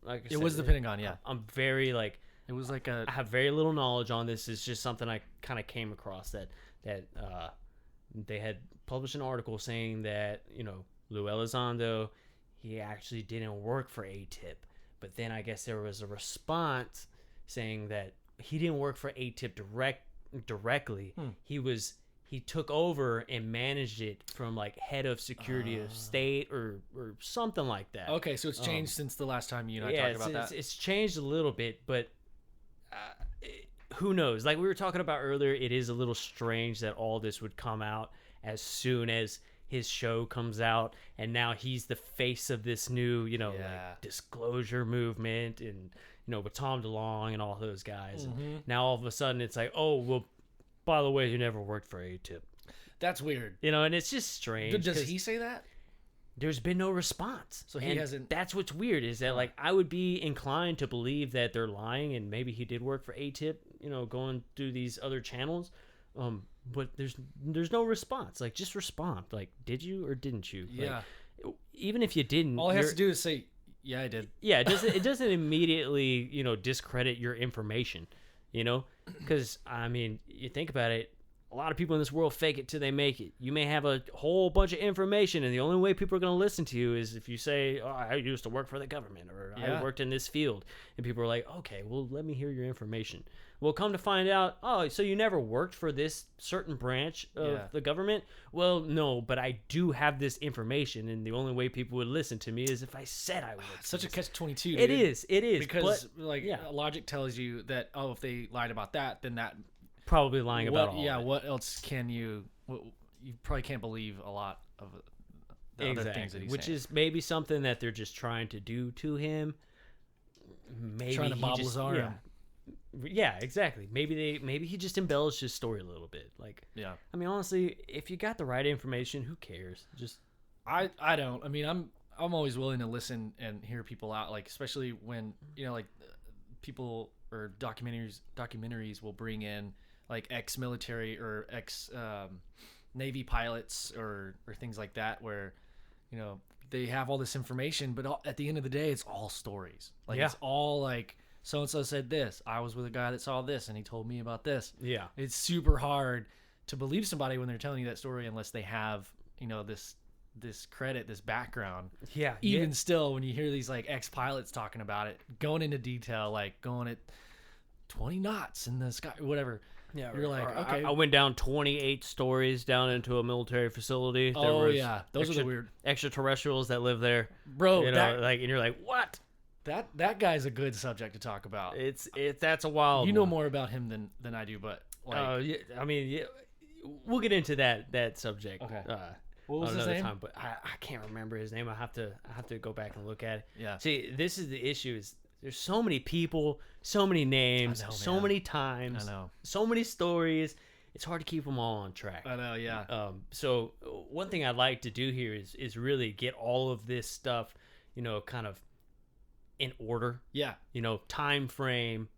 Like it was the Pentagon. Yeah, I'm very like. It was like I have very little knowledge on this. It's just something I kind of came across that they had published an article saying that Lou Elizondo, he actually didn't work for ATIP, but then I guess there was a response saying that he didn't work for ATIP directly. He took over and managed it from like head of security of state or something like that. Okay, so it's changed since the last time you and I talked about that. It's changed a little bit, but who knows? Like we were talking about earlier, it is a little strange that all this would come out as soon as his show comes out, and now he's the face of this new, like disclosure movement, and with Tom DeLonge and all those guys. And now all of a sudden it's like, oh well, by the way, you never worked for ATIP. That's weird. And it's just strange. Does he say that? There's been no response. So he hasn't. That's what's weird, is that like I would be inclined to believe that they're lying, and maybe he did work for ATIP, going through these other channels. But there's no response. Like, just respond. Like, did you or didn't you? Yeah. Like, even if you didn't, all he has to do is say, yeah, I did. Yeah, it doesn't immediately discredit your information. Because I mean, you think about it. A lot of people in this world fake it till they make it. You may have a whole bunch of information, and the only way people are going to listen to you is if you say, oh, I used to work for the government, or I worked in this field. And people are like, okay, well, let me hear your information. Well, come to find out, oh, so you never worked for this certain branch of the government? Well, no, but I do have this information, and the only way people would listen to me is if I said I would. Such a catch-22, It is. Because, logic tells you that, if they lied about that, then that probably lying about all. Yeah, of it. what else can you? You probably can't believe a lot of the other things that he's which saying. is maybe something that they're just trying to do to him. Maybe Trying to he bobble just, his arm. Yeah, exactly. Maybe he just embellished his story a little bit. Like, Yeah. I mean, honestly, if you got the right information, who cares? Just I don't. I mean, I'm always willing to listen and hear people out, like especially when like people or documentaries will bring in like ex-military or ex Navy pilots or things like that, where they have all this information, but at the end of the day, it's all stories. Like it's all like so and so said this. I was with a guy that saw this, and he told me about this. Yeah, it's super hard to believe somebody when they're telling you that story unless they have this credit, this background. Yeah. Even still, when you hear these like ex-pilots talking about it, going into detail, like going at 20 knots in the sky, whatever. Yeah, you're like, okay. I went down 28 stories down into a military facility. Those are the weird extraterrestrials that live there, bro. and you're like, what? That guy's a good subject to talk about. That's a wild. You know more about him than I do, but like, I mean, we'll get into that subject. Okay. What was his another name? time, but I can't remember his name. I have to go back and look at it. Yeah. See, this is the issue. Is there's so many people, so many names, so many times, I know, so many stories. It's hard to keep them all on track. I know. Yeah. So one thing I'd like to do here is really get all of this stuff, kind of in order. Yeah. Time frame,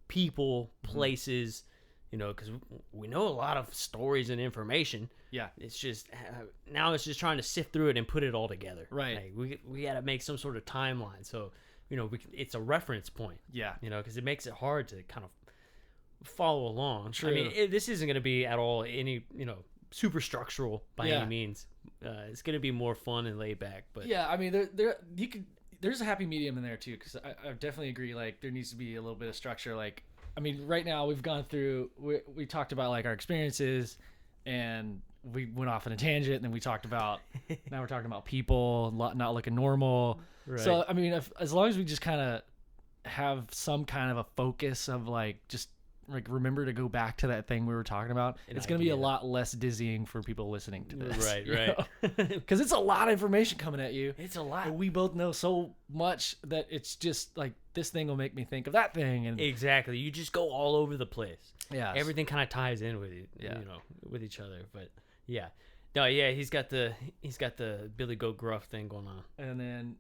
people, places. Because we know a lot of stories and information. Yeah. It's just now it's just trying to sift through it and put it all together. Right. Like, we got to make some sort of timeline. So, it's a reference point. Yeah. Because it makes it hard to kind of follow along. True. I mean, this isn't going to be at all any, super structural by any means. It's going to be more fun and laid back. But yeah, I mean, there's a happy medium in there too. Because I definitely agree. Like, there needs to be a little bit of structure. Like, I mean, right now we've gone through, we talked about like our experiences, and we went off on a tangent, and then we talked about, now we're talking about people not looking normal. Right. So, I mean, as long as we just kind of have some kind of a focus of like, just like remember to go back to that thing we were talking about, it's going to be a lot less dizzying for people listening to this. Right. Because it's a lot of information coming at you. It's a lot. And we both know so much that it's just like, this thing will make me think of that thing. And exactly. You just go all over the place. yeah, Everything kind of ties in with with each other. But yeah. No, yeah, he's got the Billy Goat Gruff thing going on. And then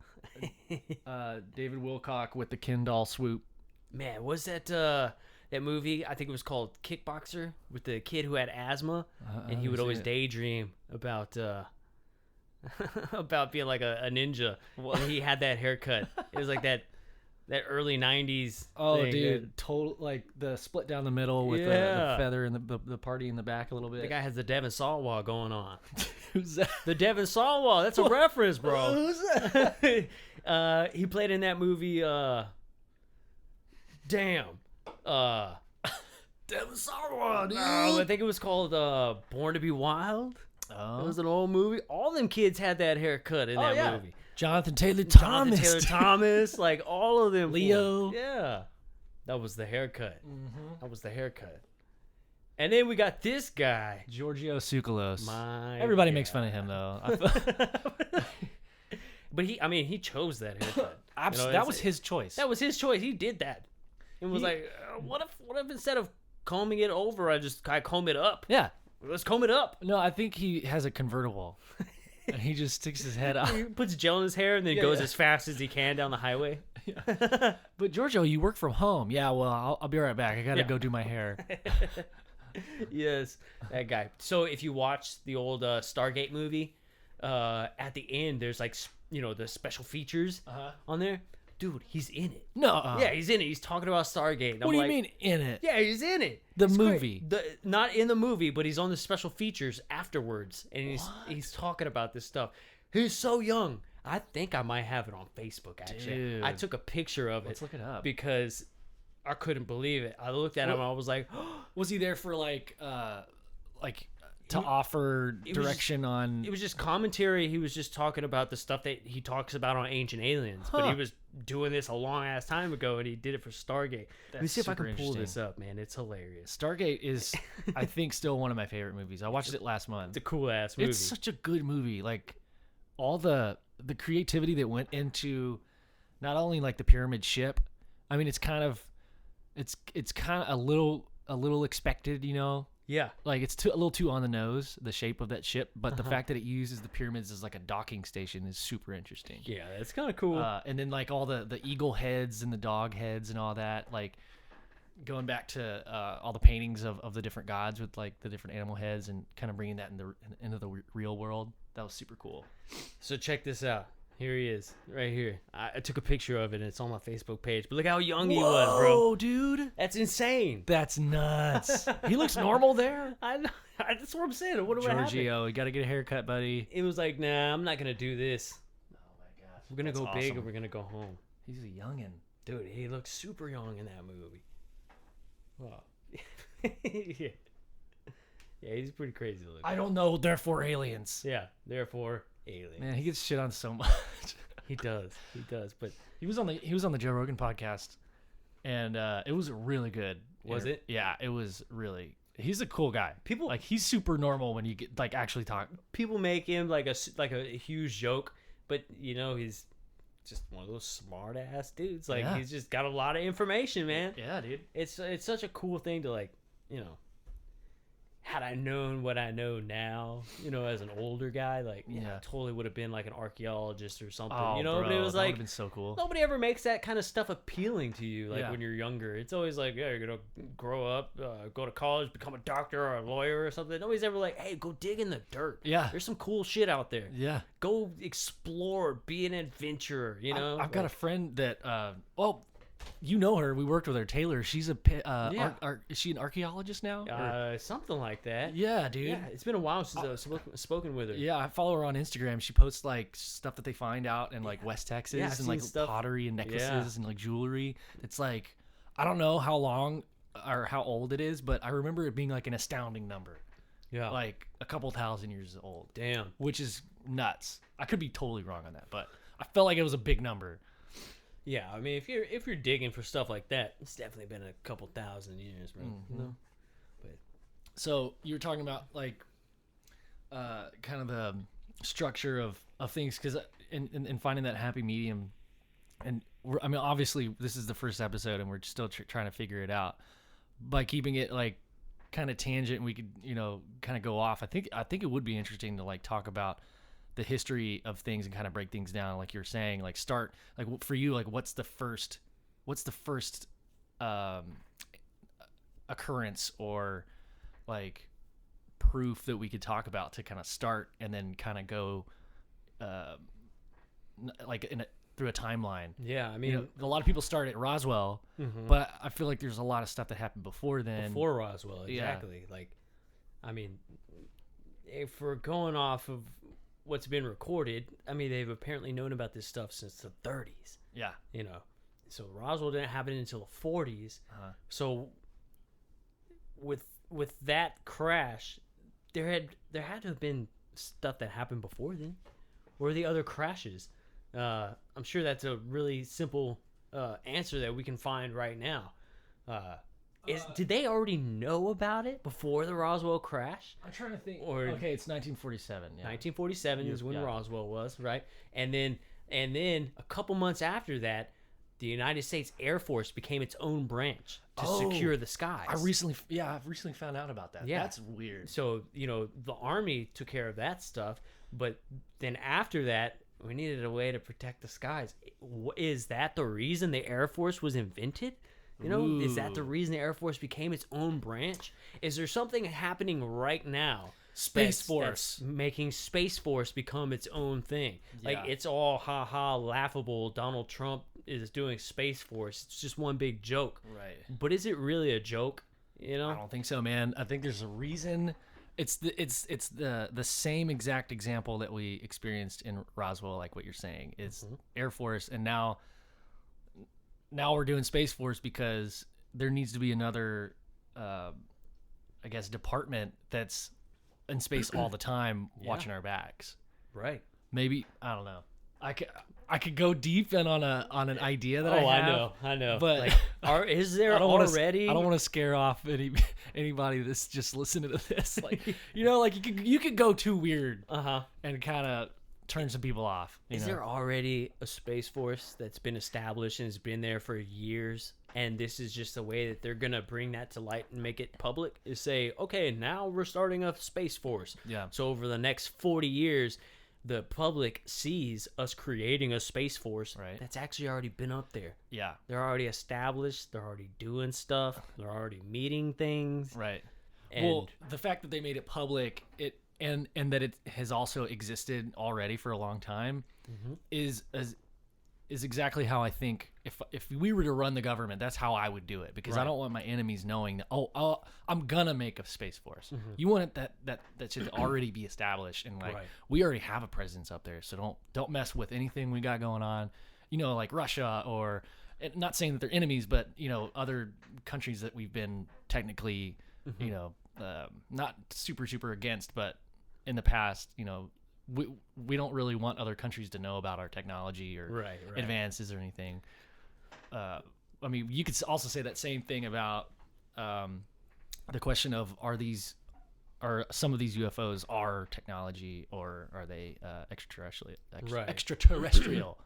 David Wilcock with the Ken doll swoop. Man, was that movie? I think it was called Kickboxer, with the kid who had asthma, and he would always daydream about about being like a ninja. And he had that haircut. It was like that early 90s thing, dude, total, like the split down the middle with the feather and the party in the back a little bit. The guy has the Devon Sawa going on. Who's that? The Devon Sawa. That's a reference, bro. Who's that? He played in that movie. Devon Sawa, dude. I think it was called Born to Be Wild. Oh. It was an old movie. All them kids had that haircut in that movie. Jonathan Taylor Thomas, like all of them. Leo. Yeah, that was the haircut. That was the haircut. And then we got this guy, Giorgio Tsoukalos. Everybody makes fun of him though. But he chose that haircut. That was his choice. That was his choice. He did that. It was like, what if instead of combing it over, I comb it up? Yeah. Let's comb it up. No, I think he has a convertible. And he just sticks his head out. He puts gel in his hair and then goes as fast as he can down the highway. Yeah. But Giorgio, you work from home. Yeah, well, I'll be right back. I got to go do my hair. Yes, that guy. So if you watch the old Stargate movie, at the end, there's like, the special features on there. Dude, he's in it. No. Yeah, he's in it. He's talking about Stargate. And what do you mean in it? Yeah, he's in it. The movie. Not in the movie, but he's on the special features afterwards. And he's talking about this stuff. He's so young. I think I might have it on Facebook, actually. Dude. I took a picture of it. Let's look it up. Because I couldn't believe it. I looked at him and I was like... Was he there for to offer direction on... It was just commentary. He was just talking about the stuff that he talks about on Ancient Aliens. But he was doing this a long ass time ago, and he did it for Stargate. Let me see if I can pull this up, man. It's hilarious. Stargate is, I think, still one of my favorite movies. I watched it last month. It's a cool ass movie. It's such a good movie. Like all the creativity that went into not only like the pyramid ship. I mean, it's kind of a little expected, you know. Yeah, like it's a little too on the nose, the shape of that ship, but the fact that it uses the pyramids as like a docking station is super interesting. Yeah, that's kind of cool. And then like all the eagle heads and the dog heads and all that, like going back to all the paintings of the different gods with like the different animal heads and kind of bringing that into the real world. That was super cool. So check this out. Here he is, right here. I took a picture of it, and it's on my Facebook page. But look how young he was, bro. Oh, dude. That's insane. That's nuts. He looks normal there. I know. That's what I'm saying. What do I have? Giorgio, you got to get a haircut, buddy. It was like, nah, I'm not going to do this. Oh, my gosh. We're going to go big, or we're going to go home. He's a youngin'. Dude, he looks super young in that movie. Wow. Yeah. Yeah, he's pretty crazy looking. I don't know, therefore aliens. Yeah, therefore aliens. Man, he gets shit on so much. He does. But he was on the Joe Rogan podcast, and it was really good. Was it? Yeah, it was really. He's a cool guy. People like he's super normal when you get like actually talk. People make him like a huge joke, but you know he's just one of those smart ass dudes. Like he's just got a lot of information, man. Yeah, dude. It's such a cool thing to like, you know. Had I known what I know now, you know, as an older guy, like, yeah, I totally would have been like an archaeologist or something, you know. Bro, but it was that like, would have been so cool. Nobody ever makes that kind of stuff appealing to you, like when you're younger. It's always like, yeah, you're gonna grow up, go to college, become a doctor or a lawyer or something. Nobody's ever like, hey, go dig in the dirt. Yeah, there's some cool shit out there. Yeah, go explore, be an adventurer. You know, I've got a friend that, you know her. We worked with her, Taylor. She's is she an archaeologist now? Something like that. Yeah, dude. Yeah, it's been a while since I've spoken with her. Yeah, I follow her on Instagram. She posts like stuff that they find out in like West Texas and like pottery and necklaces and like jewelry. It's like, I don't know how long or how old it is, but I remember it being like an astounding number. Yeah, like a couple thousand years old. Damn, which is nuts. I could be totally wrong on that, but I felt like it was a big number. Yeah, I mean, if you're digging for stuff like that, it's definitely been a couple thousand years, bro. Mm-hmm. You know? But so you were talking about like, kind of the structure of things, because in finding that happy medium, and I mean, obviously this is the first episode, and we're still trying to figure it out. By keeping it like kind of tangent, and we could kind of go off. I think it would be interesting to like talk about the history of things and kind of break things down, like you're saying, like start like for you, like what's the first occurrence or like proof that we could talk about to kind of start and then kind of go like through a timeline. Yeah, I mean, a lot of people start at Roswell, but I feel like there's a lot of stuff that happened before then. Before Roswell, exactly. Yeah. Like, I mean, if we're going off of what's been recorded, I mean, they've apparently known about this stuff since the 30s. Yeah. You know, so Roswell didn't happen until the 40s. So with that crash, there had to have been stuff that happened before then. Where are the other crashes? I'm sure that's a really simple answer that we can find right now. Did they already know about it before the Roswell crash? I'm trying to think. Okay, it's 1947. Yeah. 1947 is when Roswell was, right? And then a couple months after that, the United States Air Force became its own branch to secure the skies. I've recently found out about that. Yeah, that's weird. So the Army took care of that stuff, but then after that, we needed a way to protect the skies. Is that the reason the Air Force was invented? Is that the reason the Air Force became its own branch? Is there something happening right now? Space Force. That's making Space Force become its own thing. Yeah. Like, it's all ha-ha laughable. Donald Trump is doing Space Force. It's just one big joke. Right. But is it really a joke? I don't think so, man. I think there's a reason. It's the same exact example that we experienced in Roswell, like what you're saying. It's Air Force, and now we're doing Space Force because there needs to be another, I guess, department that's in space all the time watching our backs. Right. Maybe, I don't know. I could go deep and on an idea that I have. I know. But like, is there already? I don't want to scare off anybody that's just listening to this. Like, like you could go too weird. And kind of turn some people off. Is there already a space force that's been established and has been there for years? And this is just the way that they're going to bring that to light and make it public, is say, okay, now we're starting a space force. Yeah. So over the next 40 years, the public sees us creating a space force that's actually already been up there. Yeah. They're already established. They're already doing stuff. They're already meeting things. Right. And well, the fact that they made it public, and that it has also existed already for a long time, is exactly how I think if we were to run the government, that's how I would do it, because I don't want my enemies knowing that I'm gonna make a space force. You want it that should already be established, and we already have a presence up there, so don't mess with anything we got going on. Like Russia, or not saying that they're enemies, but other countries that we've been technically not super against, but in the past, we don't really want other countries to know about our technology or advances or anything. I mean, you could also say that same thing about the question of are some of these UFOs are technology, or are they extraterrestrial? Extraterrestrial,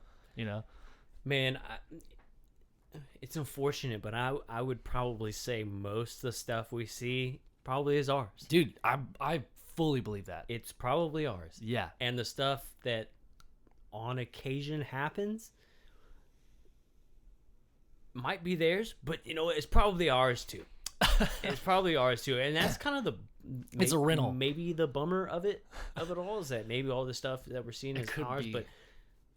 Man, it's unfortunate, but I would probably say most of the stuff we see probably is ours. Dude, I fully believe that. It's probably ours. Yeah. And the stuff that on occasion happens might be theirs, but it's probably ours too. It's probably ours too. And that's kind of it's a rental. Maybe the bummer of it all is that maybe all the stuff that we're seeing is ours, but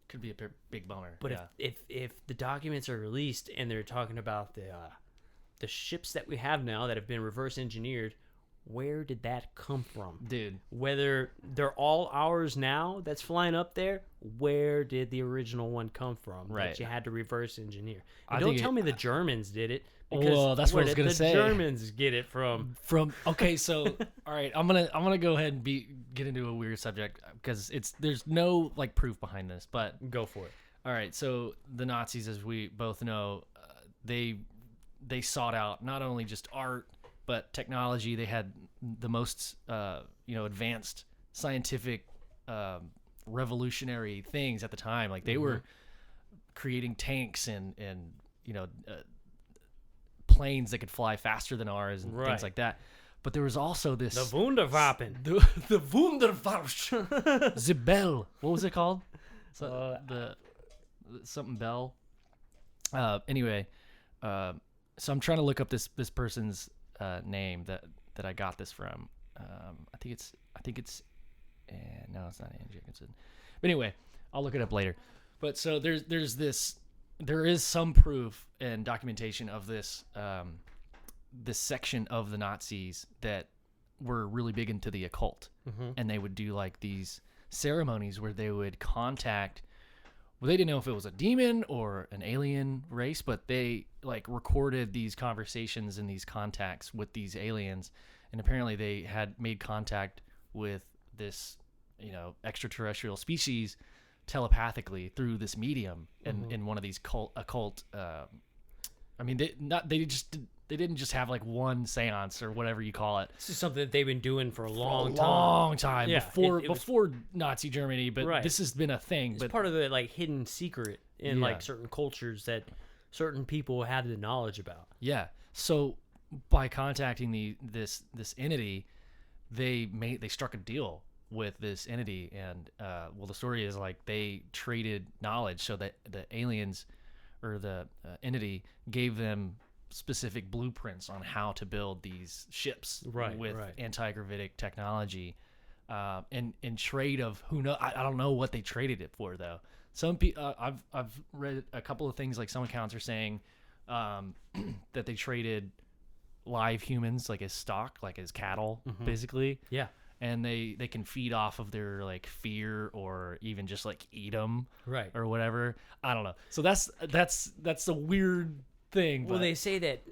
could be a big bummer. But if the documents are released and they're talking about the ships that we have now that have been reverse engineered, where did that come from? Dude. Whether they're all ours now that's flying up there, where did the original one come from that you had to reverse enginear? And don't tell me the Germans did it. Because that's what I was going to say. The Germans get it from. Okay, so all right, I'm gonna go ahead and get into a weird subject, because there's no proof behind this, but go for it. All right, so the Nazis, as we both know, they sought out not only just art but technology. They had the most advanced scientific revolutionary things at the time. Like they were creating tanks and planes that could fly faster than ours and things like that. But there was also this... The Wunderwaffen. The Wunderwaffen. The Bell. What was it called? Something Bell. Anyway, so I'm trying to look up this person's name that I got this from. I think it's no, it's not Ann Jacobson. But anyway, I'll look it up later. But so there is some proof and documentation of this section of the Nazis that were really big into the occult, and they would do these ceremonies where they would contact. Well, they didn't know if it was a demon or an alien race, but they recorded these conversations and these contacts with these aliens, and apparently they had made contact with this, extraterrestrial species telepathically through this medium and in one of these occult. I mean, they didn't just have one seance or whatever you call it. This is something that they've been doing for a long time. Yeah, before Nazi Germany, but this has been a thing. It's part of the hidden secret in certain cultures that certain people have the knowledge about. Yeah. So by contacting this entity, they struck a deal with this entity, and the story is they traded knowledge, so that the aliens or the entity gave them specific blueprints on how to build these ships with anti-gravitic technology, and in trade of who knows. I don't know what they traded it for though. Some people I've read a couple of things, some accounts are saying that they traded live humans as stock, as cattle, basically. Yeah. And they can feed off of their fear, or even just eat them, or whatever. I don't know. So that's a weird thing. Well, they say that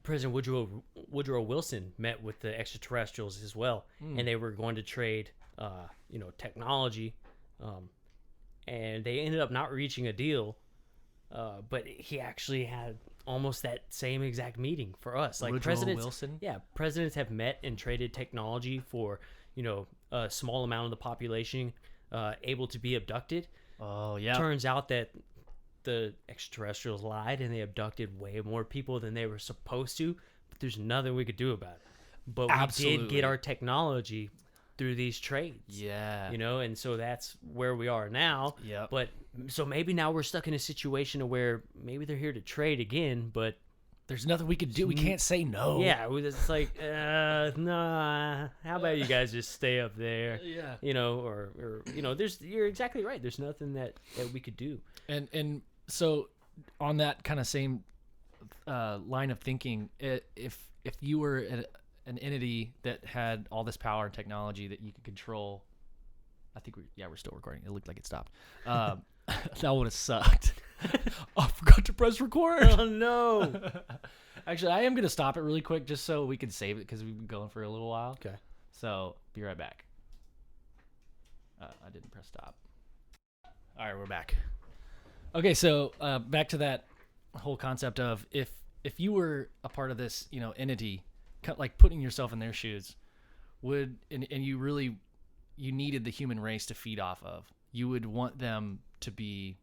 President Woodrow Wilson met with the extraterrestrials as well, and they were going to trade technology, and they ended up not reaching a deal. But he actually had almost that same exact meeting for us. Like Woodrow Wilson? Yeah, presidents have met and traded technology for, a small amount of the population able to be abducted. Oh, yeah. Turns out that the extraterrestrials lied and they abducted way more people than they were supposed to, but there's nothing we could do about it. But we did get our technology through these trades. Yeah. And so that's where we are now. Yep. But so maybe now we're stuck in a situation where maybe they're here to trade again, but there's nothing we could do. We can't say no. yeah, it's like, nah, how about you guys just stay up there? Yeah. You're exactly right. There's nothing that we could do. And so on that kind of same line of thinking, if you were an entity that had all this power and technology that you could control, I think we're still recording. It looked like it stopped. That would have sucked. I forgot to press record. Oh no. Actually, I am going to stop it really quick just so we can save it because we've been going for a little while. Okay. So be right back. I didn't press stop. All right, we're back. Okay, so back to that whole concept of if you were a part of this, entity, like putting yourself in their shoes, and you needed the human race to feed off of, you would want them to be,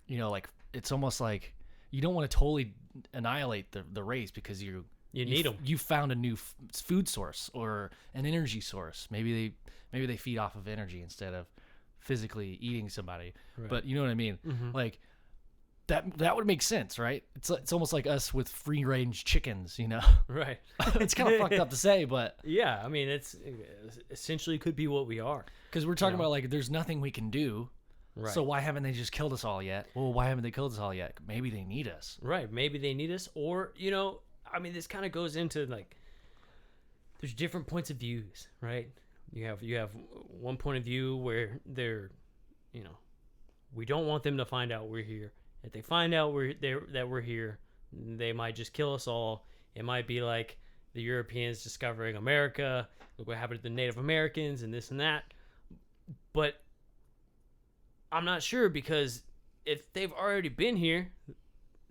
like, it's almost like you don't want to totally annihilate the race because you need them. You found a new food source or an energy source. Maybe they feed off of energy instead of physically eating somebody. Right. But you know what I mean? Mm-hmm. Like that would make sense, right? It's almost like us with free range chickens, Right. It's kind of fucked up to say, but yeah, I mean, it's essentially could be what we are. Because we're talking about like there's nothing we can do. Right. So why haven't they just killed us all yet? Well, why haven't they killed us all yet? Maybe they need us. Right. Maybe they need us. Or, I mean, this kind of goes into like, there's different points of views, right? You have one point of view where they're, we don't want them to find out we're here. If they find out that we're here, they might just kill us all. It might be like the Europeans discovering America. Look what happened to the Native Americans and this and that. But I'm not sure, because if they've already been here,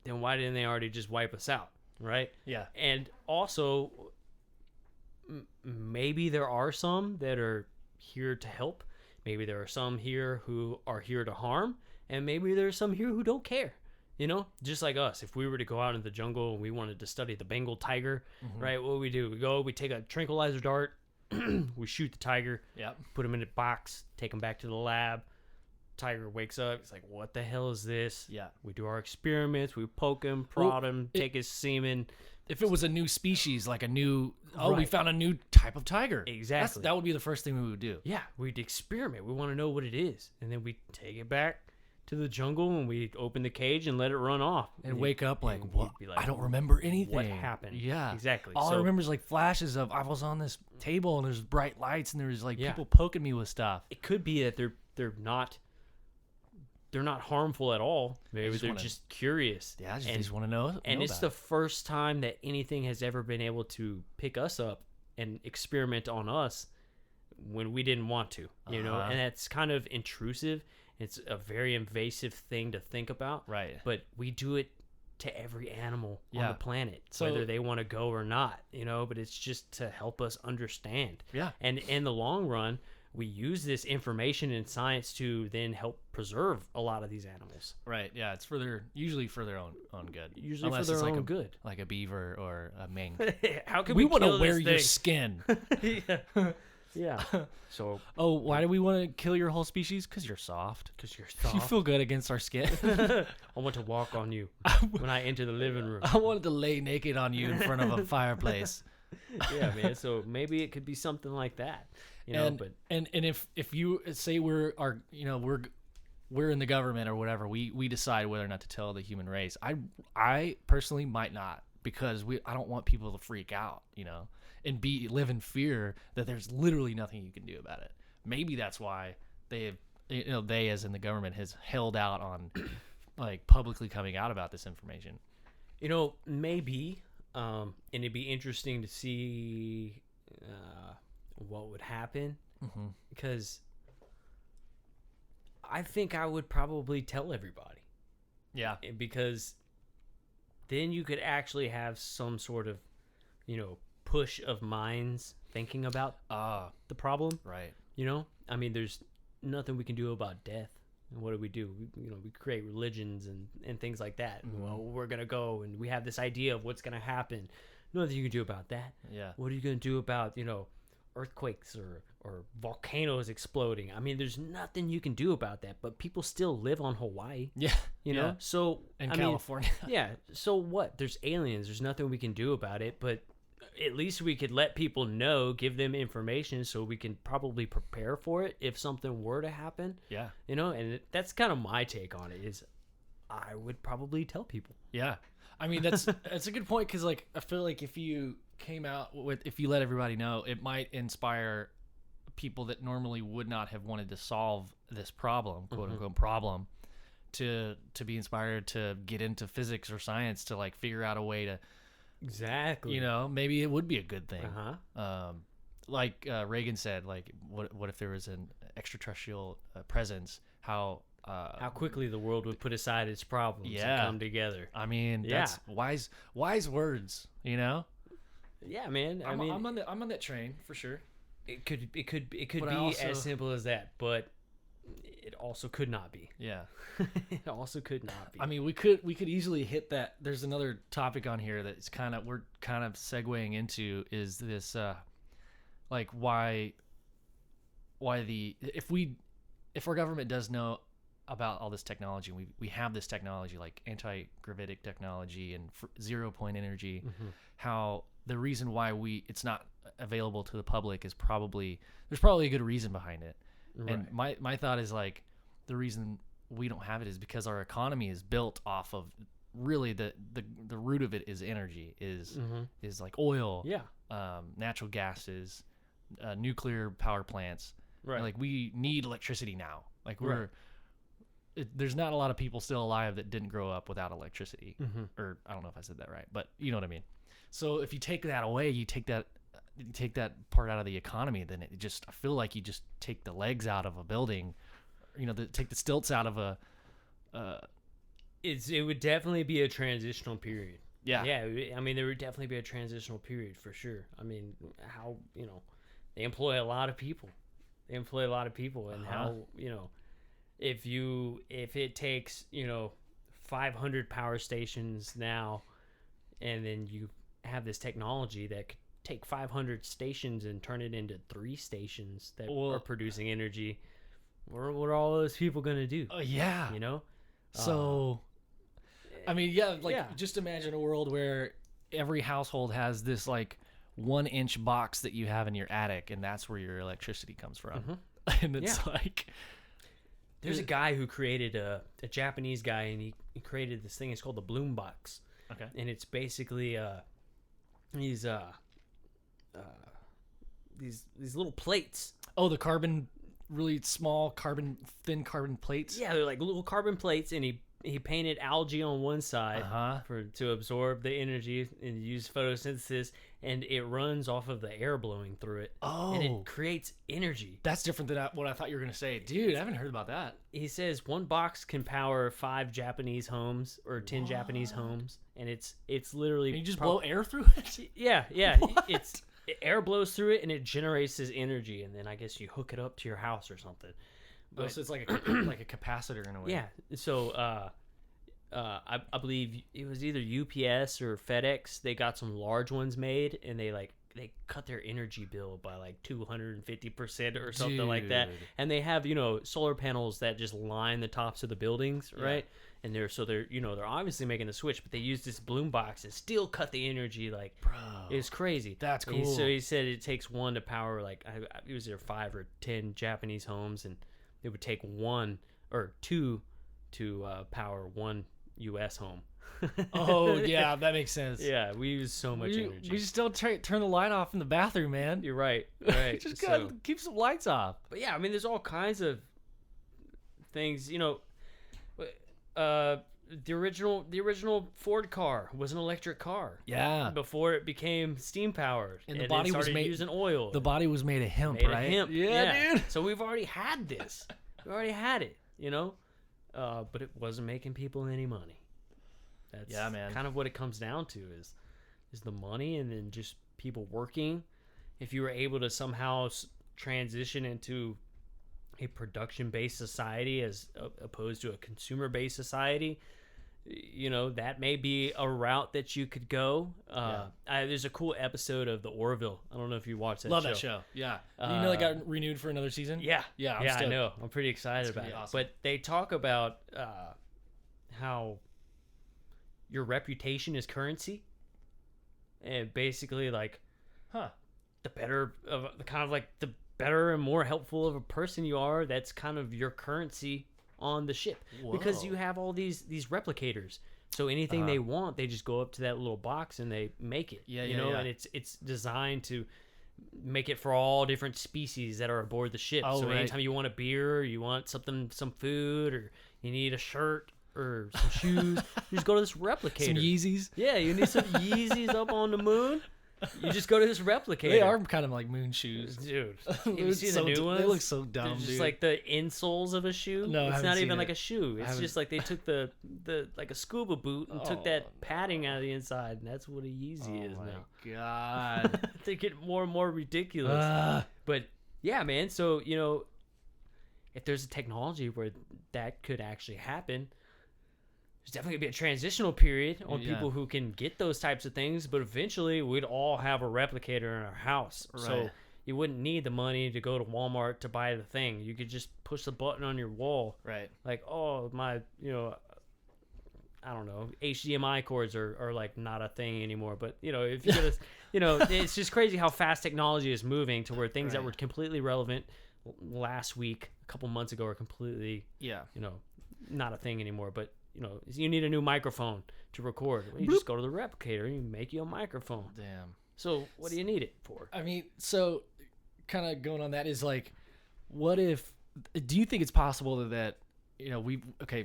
then why didn't they already just wipe us out, right? Yeah. And also, maybe there are some that are here to help. Maybe there are some here who are here to harm. And maybe there's some here who don't care, just like us. If we were to go out in the jungle and we wanted to study the Bengal tiger, mm-hmm. right, what do? We take a tranquilizer dart, we shoot the tiger, put him in a box, take him back to the lab. Tiger wakes up. He's like, what the hell is this? Yeah. We do our experiments. We poke him, prod him, take his semen. If it was a new species, like we right. found a new type of tiger. Exactly. That would be the first thing we would do. Yeah, we'd experiment. We want to know what it is. And then we take it back to the jungle and we open the cage and let it run off. And wake up like, what? I don't remember anything. What happened? Yeah. Exactly. All I remember is like flashes of I was on this table and there's bright lights and there's like people poking me with stuff. It could be that they're not harmful at all. Maybe they're just curious. Yeah, they just want to know. And it's the first time that anything has ever been able to pick us up and experiment on us when we didn't want to, and that's kind of intrusive. It's a very invasive thing to think about. Right. But we do it to every animal on the planet, whether they want to go or not, but it's just to help us understand. Yeah. And in the long run, we use this information in science to then help preserve a lot of these animals. Right. Yeah. It's usually for their own good. Usually for their own good. Like a beaver or a mink. How can we want to wear your skin? Yeah. Yeah. So. Oh, why do we want to kill your whole species? Because you're soft. You feel good against our skin. I want to walk on you when I enter the living room. I wanted to lay naked on you in front of a fireplace. Yeah, man. So maybe it could be something like that. And if you say we're in the government or whatever, we decide whether or not to tell the human race. I personally might not, because I don't want people to freak out, and live in fear that there's literally nothing you can do about it. Maybe that's why they as in the government has held out on like publicly coming out about this information. Maybe, and it'd be interesting to see what would happen, because I think I would probably tell everybody. Yeah. Because then you could actually have some sort of, push of minds thinking about the problem. Right. I mean, there's nothing we can do about death. And what do? We create religions and things like that. Mm-hmm. Well, we're going to go and we have this idea of what's going to happen. Nothing you can do about that. Yeah. What are you going to do about, earthquakes or volcanoes exploding? I mean, there's nothing you can do about that, but people still live on Hawaii. Yeah. You know? So, in California. Yeah. So what? There's aliens. There's nothing we can do about it, but at least we could let people know, give them information so we can probably prepare for it if something were to happen. Yeah. And that's kind of my take on it is I would probably tell people. Yeah. I mean, that's a good point because, like, I feel like if you let everybody know, it might inspire people that normally would not have wanted to solve this problem, quote unquote problem, to be inspired to get into physics or science to like figure out a way to exactly, maybe it would be a good thing. Like Reagan said, like what if there was an extraterrestrial presence? How quickly the world would put aside its problems and come together. I mean, that's wise words, Yeah, man. I'm on that train for sure. It could be as simple as that, but it also could not be. Yeah. It also could not be. I mean, we could easily hit that. There's another topic on here that's we're kind of segueing into is this like why if our government does know about all this technology, we have this technology like anti-gravitic technology and 0-point energy, how the reason why it's not available to the public is there's probably a good reason behind it. Right. And my thought is like the reason we don't have it is because our economy is built off of really the root of it is energy, is like oil, natural gases, nuclear power plants. Right. And like we need electricity now. Like there's not a lot of people still alive that didn't grow up without electricity. Or I don't know if I said that right, but you know what I mean. So if you take that away, you take that part out of the economy, then I feel like you just take the legs out of a building, take the stilts out of a. It would definitely be a transitional period. Yeah. Yeah. I mean, there would definitely be a transitional period for sure. I mean, how, they employ a lot of people. And how, if it takes, 500 power stations now, and then you have this technology that could take 500 stations and turn it into 3 stations that are producing energy, what are all those people going to do? Yeah. So, I mean, just imagine a world where every household has this like 1-inch box that you have in your attic, and that's where your electricity comes from. And it's like, there's a guy who created a Japanese guy, and he created this thing. It's called the Bloom box. Okay. And it's basically these little plates. Oh, the really small thin carbon plates. Yeah, they're like little carbon plates, and he painted algae on one side to absorb the energy and use photosynthesis, and it runs off of the air blowing through it. Oh, and it creates energy. That's different than what I thought you were gonna say, dude. I haven't heard about that. He says one box can power 5 Japanese homes or 10 Japanese homes, and it's literally. And you just blow air through it. Yeah. Air blows through it, and it generates this energy, and then I guess you hook it up to your house or something. But, so it's like a capacitor in a way. Yeah. So I believe it was either UPS or FedEx. They got some large ones made, and they cut their energy bill by like 250% or something like that. And they have solar panels that just line the tops of the buildings, right? And they're obviously making the switch, but they use this Bloom box and still cut the energy. Like, bro, it's crazy. That's cool. So he said it takes 1 to power like it was either 5 or 10 Japanese homes, and it would take 1 or 2 to power 1 U.S. home. Oh yeah, that makes sense. Yeah, we use so much energy. We just don't turn the light off in the bathroom, man. You're right. Just gotta keep some lights off. But yeah, I mean, there's all kinds of things. The original Ford car was an electric car. Yeah. Before it became steam powered, and the body was made using oil. The body was made of hemp, right? Yeah, dude. So we've already had this. We already had it. you know, but it wasn't making people any money. That's man. kind of what it comes down to is the money, and then just people working. If you were able to somehow transition into a production-based society as opposed to a consumer-based society, you know, that may be a route that you could go. There's a cool episode of The Orville. I don't know if you watched that show. Love that show. Yeah. You know, it got renewed for another season? Yeah. Yeah, I know. I'm pretty excited about it. Awesome. But they talk about how your reputation is currency. And basically, like, the better of kind of like the better and more helpful of a person you are, that's kind of your currency on the ship. Whoa. Because you have all these replicators. So anything they want, they just go up to that little box and they make it. You know, and it's designed to make it for all different species that are aboard the ship. So anytime you want a beer, you want some food, or you need a shirt or some shoes, you just go to this replicator. Some Yeezys. Yeah, you need some Yeezys up on the moon. You just go to this replicator. They are kind of like moon shoes, dude. Have you seen the new ones? They look so dumb, They're just dude. like the insoles of a shoe. No, it's not even like a shoe. It's just like they took the like a scuba boot and took that padding out of the inside, and that's what a Yeezy is now. Oh my god, they get more and more ridiculous. But yeah, man. So you know, if there's a technology where that could actually happen, there's definitely gonna be a transitional period on people who can get those types of things, but eventually we'd all have a replicator in our house. Right. So you wouldn't need the money to go to Walmart to buy the thing. You could just push the button on your wall. Right. Like, oh, my, you know, I don't know, HDMI cords are like not a thing anymore. But, you know, if you get you know, it's just crazy how fast technology is moving to where things that were completely relevant last week, a couple months ago, are completely, you know, not a thing anymore. But you know, you need a new microphone to record. You just go to the replicator and you make you a microphone. Damn. So what do you need it for? I mean, so kind of going on that is like, what if, do you think it's possible that, you know,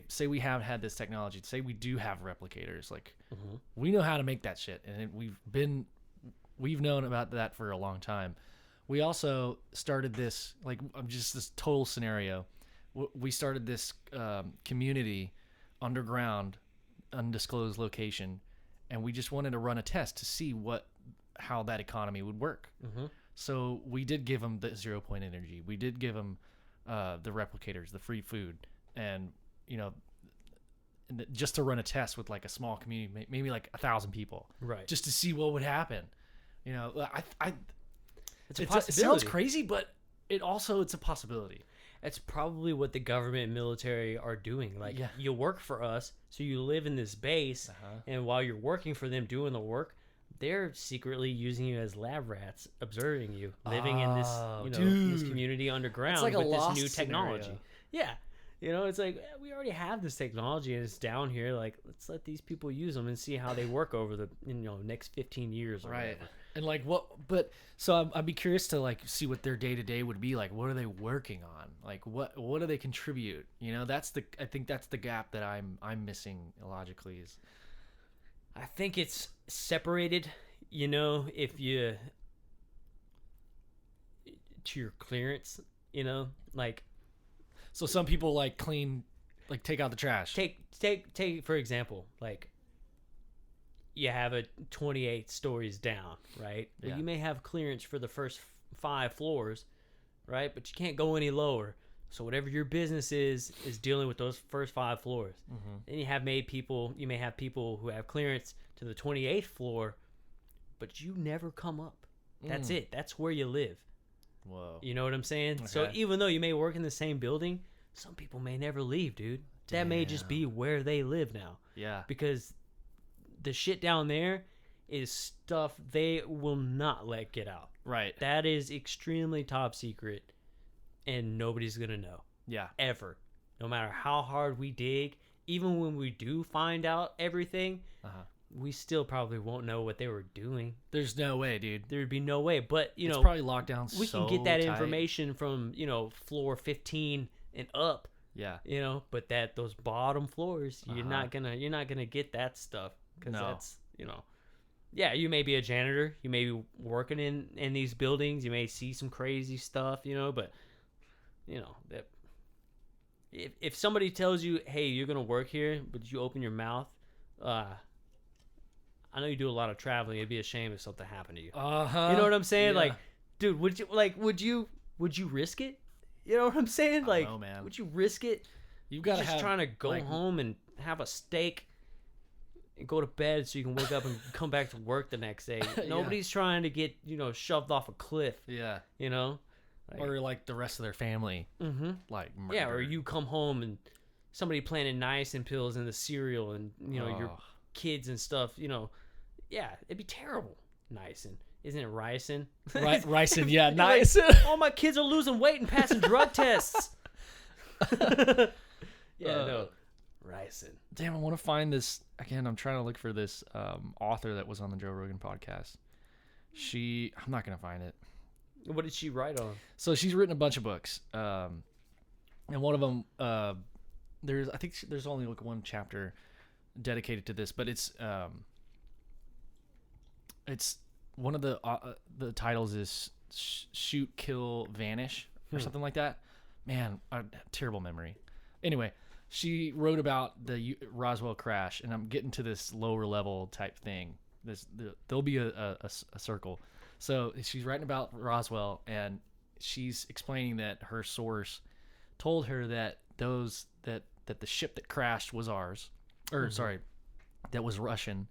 say we have had this technology, say we do have replicators, like we know how to make that shit. And we've known about that for a long time. We also started this, like, just this total scenario. We started this community underground, undisclosed location, and we just wanted to run a test to see how that economy would work. So we did give them the 0 point energy. We did give them the replicators, the free food, and you know, just to run a test with like a small community, maybe like 1,000 people, right? Just to see what would happen. You know, it's a possibility. It sounds crazy, but it's a possibility. That's probably what the government and military are doing. Like, you work for us, so you live in this base, and while you're working for them doing the work, they're secretly using you as lab rats, observing you, living in this, you know, this community underground like with this new technology. Scenario. Yeah. You know, it's like, we already have this technology and it's down here. Like, let's let these people use them and see how they work over the, you know, next 15 years or whatever. And like I'd be curious to like see what their day to day would be like. What are they working on? Like what do they contribute? You know, I think that's the gap that I'm missing logically is. I think it's separated, you know, if you to your clearance, you know, like. So some people like clean, like take out the trash. Take for example, like. You have a 28 stories down, right? Well, you may have clearance for the first 5 floors, right? But you can't go any lower. So whatever your business is dealing with those first 5 floors. Then you may have people who have clearance to the 28th floor, but you never come up. That's it. That's where you live. Whoa. You know what I'm saying? Okay. So even though you may work in the same building, some people may never leave, dude. That may just be where they live now. Yeah. Because the shit down there is stuff they will not let get out. Right. That is extremely top secret, and nobody's going to know. Yeah. Ever. No matter how hard we dig, even when we do find out everything, we still probably won't know what they were doing. There's no way, dude. There'd be no way. But, you know, it's probably locked down we can get that information from, you know, floor 15 and up. Yeah. You know, but those bottom floors, you're not gonna get that stuff. Because that's, you know, you may be a janitor, you may be working in these buildings, you may see some crazy stuff, you know, but, you know, that if somebody tells you, hey, you're gonna work here, but you open your mouth, I know you do a lot of traveling. It'd be a shame if something happened to you. You know what I'm saying? Yeah. Like, dude, would you risk it? You know what I'm saying? Like, know, man. would you risk it? You've got to just have trying to go like, home and have a steak and go to bed so you can wake up and come back to work the next day. Nobody's trying to get, shoved off a cliff. Yeah. Like, Or like the rest of their family. Mm-hmm. Like murdered. Yeah, or you come home and somebody planted niacin pills in the cereal and, your kids and stuff, yeah, it'd be terrible. Niacin. Isn't it ricin? Ricin, yeah, nice. nice. All my kids are losing weight and passing drug tests. No. Ricin. Damn, I want to find this. Again, I'm trying to look for this author that was on the Joe Rogan podcast. I'm not going to find it. What did she write on? So she's written a bunch of books. And one of them, I think there's only like one chapter dedicated to this, but it's one of the titles is Shoot, Kill, Vanish or something like that. Man, terrible memory. Anyway, she wrote about the Roswell crash, and I'm getting to this lower level type thing. There'll be a circle. So she's writing about Roswell, and she's explaining that her source told her that that the ship that crashed was ours, or sorry, that was Russian.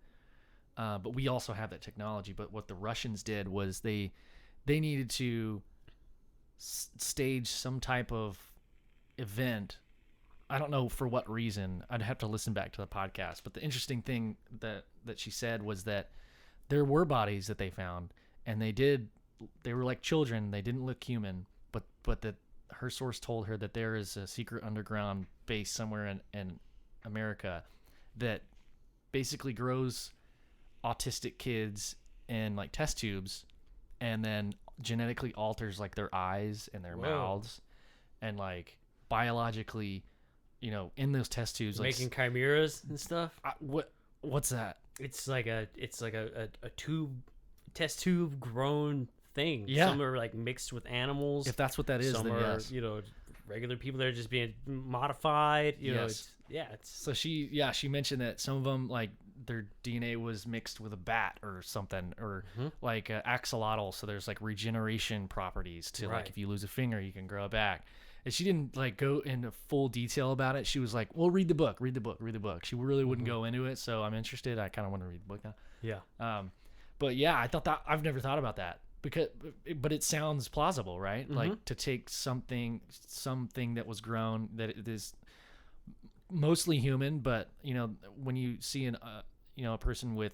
But we also have that technology. But what the Russians did was they needed to stage some type of event. I don't know for what reason. I'd have to listen back to the podcast. But the interesting thing that she said was that there were bodies that they found, and they were like children. They didn't look human, but that her source told her that there is a secret underground base somewhere in America that basically grows autistic kids in like test tubes and then genetically alters like their eyes and their mouths and like biologically, in those test tubes, making chimeras and stuff. What's that? It's like a test tube grown thing. Yeah. Some are like mixed with animals. If that's what that is, some then are, yes. Regular people that are just being modified. Yes. It's So she mentioned that some of them, like, their DNA was mixed with a bat or something, or like axolotl. So there's like regeneration properties to like if you lose a finger, you can grow it back. And she didn't like go into full detail about it. She was like, "Well, read the book. She really wouldn't go into it. So I'm interested. I kind of want to read the book now." Yeah. But yeah, I thought that I've never thought about that but it sounds plausible, right? Like to take something that was grown that it is mostly human, but when you see a person with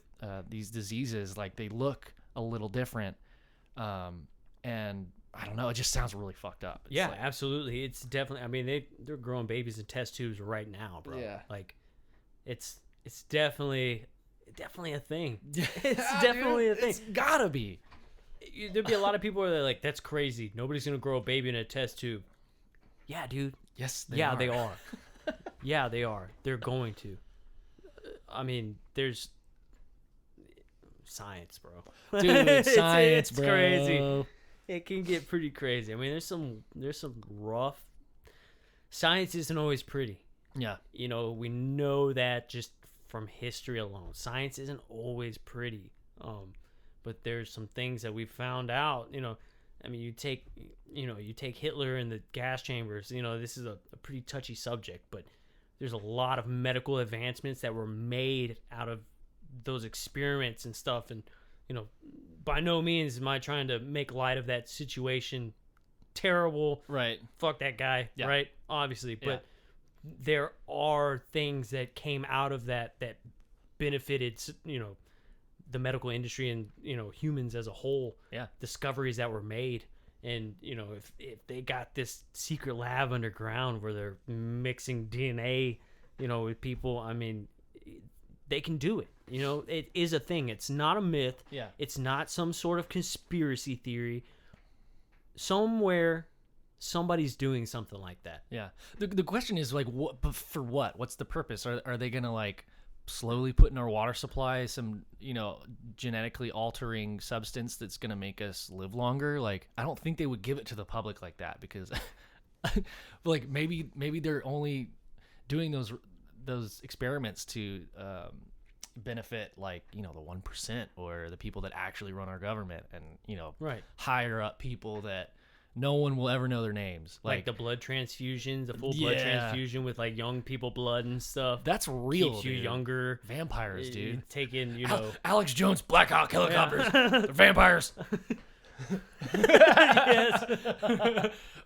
these diseases, like they look a little different, and I don't know, it just sounds really fucked up. It's absolutely. It's definitely. I mean, they're growing babies in test tubes right now, bro. Yeah, like it's definitely a thing. It's definitely a thing. It's gotta be. There'd be a lot of people where they're like, "That's crazy. Nobody's gonna grow a baby in a test tube." Yeah, dude. Yes, they are. Yeah, they are. They're going to. I mean, there's science, bro. Dude, science, it's bro. Crazy. It can get pretty crazy. I mean, there's some rough. Science isn't always pretty. Yeah. We know that just from history alone. Science isn't always pretty. But there's some things that we found out. I mean, you take Hitler in the gas chambers. This is a pretty touchy subject, but there's a lot of medical advancements that were made out of those experiments and stuff. And, by no means am I trying to make light of that situation. Terrible. Right. Fuck that guy. Yeah. Right. Obviously. But there are things that came out of that benefited, the medical industry and, humans as a whole. Yeah. Discoveries that were made. And, if they got this secret lab underground where they're mixing DNA, with people, I mean, they can do it. It is a thing. It's not a myth. Yeah. It's not some sort of conspiracy theory. Somewhere, somebody's doing something like that. Yeah. The question is, like, what for what? What's the purpose? Are they going to, like, slowly put in our water supply some, genetically altering substance that's going to make us live longer? Like, I don't think they would give it to the public like that because like maybe they're only doing those experiments to benefit, like, the 1% or the people that actually run our government, and Right. higher up people that no one will ever know their names, Like the blood transfusions, the full blood transfusion with like young people blood and stuff. That's real. Keeps you dude. younger. Vampires, dude. Taking, Alex Jones, Black Hawk helicopters. They're vampires. Yes.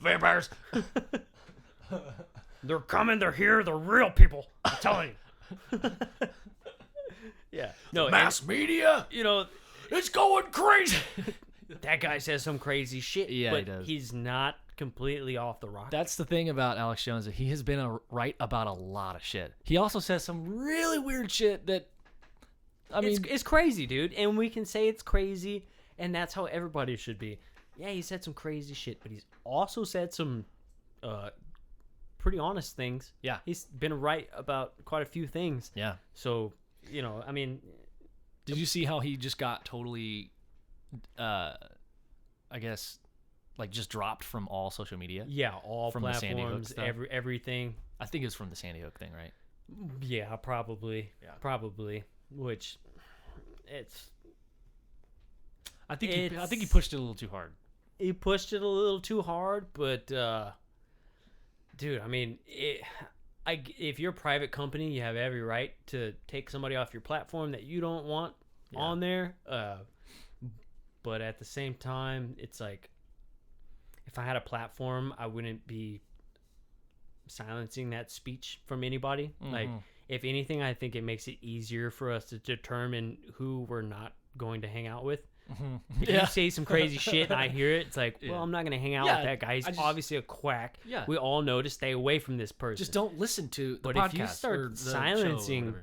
Vampires. They're coming. They're here. They're real people. I'm telling you. Yeah. No. Mass media. It's going crazy. That guy says some crazy shit. Yeah, but he does. He's not completely off the rock. That's the thing about Alex Jones, that he has been right about a lot of shit. He also says some really weird shit that, it's crazy, dude. And we can say it's crazy, and that's how everybody should be. Yeah, he said some crazy shit, but he's also said some pretty honest things. Yeah. He's been right about quite a few things. Yeah. So, did you see how he just got totally, I guess, like, just dropped from all social media? Yeah, all from platforms, the Sandy Hook stuff. everything. I think it was from the Sandy Hook thing, right? Yeah, probably. Yeah. Probably. Which, it's... I think he pushed it a little too hard. He pushed it a little too hard, but, dude, if you're a private company, you have every right to take somebody off your platform that you don't want on there. But at the same time, it's like, if I had a platform, I wouldn't be silencing that speech from anybody. Mm-hmm. Like, if anything, I think it makes it easier for us to determine who we're not going to hang out with. Mm-hmm. If you say some crazy shit and I hear it, it's like, well, I'm not going to hang out with that guy. He's obviously a quack. Yeah. We all know to stay away from this person. Just don't listen to the podcast. But if you start silencing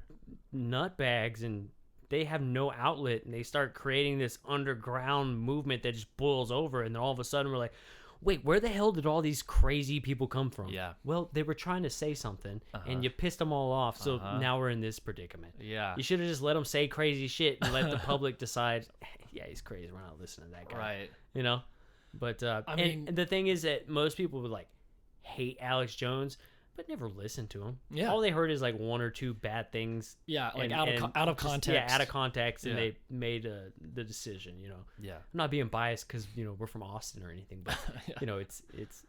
nutbags and they have no outlet and they start creating this underground movement that just boils over, and then all of a sudden we're like, wait, where the hell did all these crazy people come from? Yeah. Well, they were trying to say something, and you pissed them all off, so now we're in this predicament. Yeah. You should have just let them say crazy shit and let the public decide, yeah, he's crazy, we're not listening to that guy. Right. But, and the thing is that most people would, like, hate Alex Jones, but never listen to him. Yeah. All they heard is, like, one or two bad things. Yeah, like out of context. Yeah, out of context, and they made the decision, Yeah. I'm not being biased because, we're from Austin or anything, but,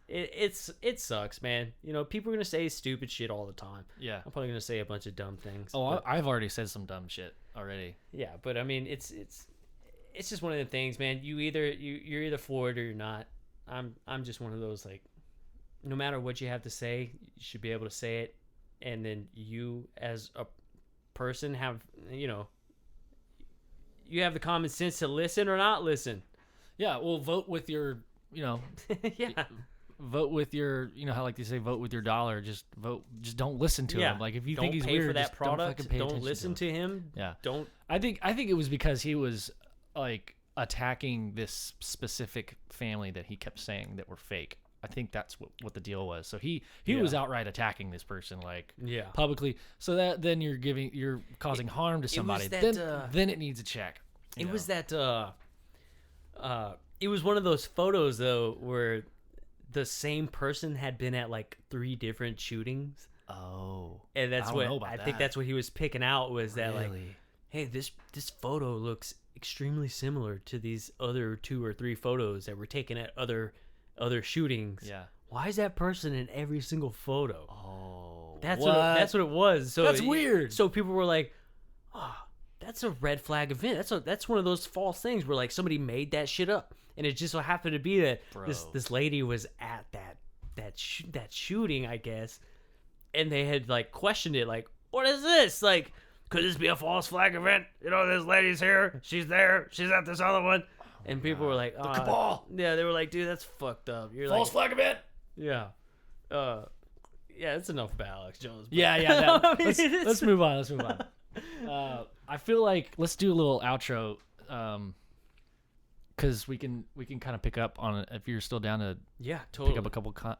it sucks, man. People are going to say stupid shit all the time. Yeah. I'm probably going to say a bunch of dumb things. Oh, I've already said some dumb shit already. Yeah, but, it's just one of the things, man. You're either for it or you're not. I'm just one of those, like, no matter what you have to say, you should be able to say it, and then you as a person have, you have the common sense to listen or not listen. Yeah, well, vote with your, yeah. Vote with your, how, like they say, vote with your dollar. Just vote. Just don't listen to him. Like, if you think he's weird, for that just product, don't listen to him. Yeah. Don't. I think it was because he was, like, attacking this specific family that he kept saying that were fake. I think that's what the deal was. So he was outright attacking this person, like, publicly. So that then you're causing harm to somebody. Then it needs a check. It was that it was one of those photos though where the same person had been at like 3 different shootings. Oh. And that's I think that's what he was picking out, was that, like, hey, this photo looks extremely similar to these other 2 or 3 photos that were taken at other shootings. Yeah. Why is that person in every single photo? Oh. That's what it was. So that's weird. So people were like, "Oh, that's a red flag event. That's one of those false things where, like, somebody made that shit up, and it just so happened to be that this lady was at that shooting, I guess, and they had, like, questioned it, like, what is this? Like, could this be a false flag event? This lady's here, she's there, she's at this other one." And people were like, the cabal. Yeah, they were like, dude, that's fucked up. You're false flag event. Yeah. Yeah, that's enough about Alex Jones. But... Yeah. Let's move on. I feel like let's do a little outro, because we can kind of pick up on it if you're still down to totally pick up a couple.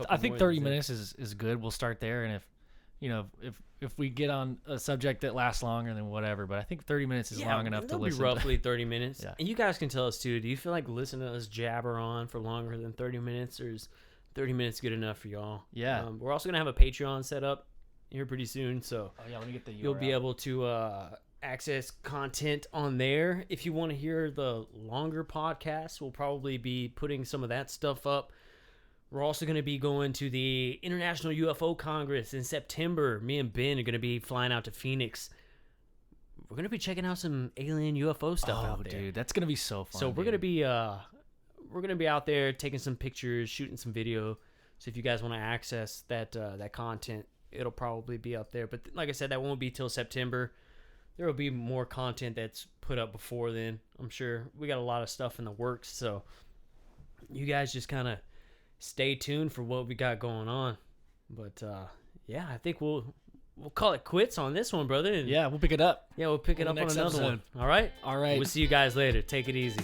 I think 30 minutes is good. We'll start there, and if we get on a subject that lasts longer, then whatever. But I think 30 minutes is long enough to listen. Roughly 30 minutes. Yeah. And you guys can tell us too. Do you feel like listening to us jabber on for longer than 30 minutes, or is 30 minutes good enough for y'all. Yeah. We're also gonna have a Patreon set up here pretty soon, so Oh yeah, let me get the URL. you'll be able to access content on there. If you want to hear the longer podcasts, we'll probably be putting some of that stuff up. We're also going to be going to the International UFO Congress in September. Me and Ben are going to be flying out to Phoenix. We're going to be checking out some alien UFO stuff out there. Dude, that's going to be so fun. So we're going to be out there taking some pictures, shooting some video. So if you guys want to access that content, it'll probably be up there. But like I said, that won't be till September. There will be more content that's put up before then. I'm sure we got a lot of stuff in the works. So you guys just kind of stay tuned for what we got going on. But yeah, I think we'll call it quits on this one, brother. And yeah, we'll pick it up. Yeah, we'll pick it up on another one. All right? All right. We'll see you guys later. Take it easy.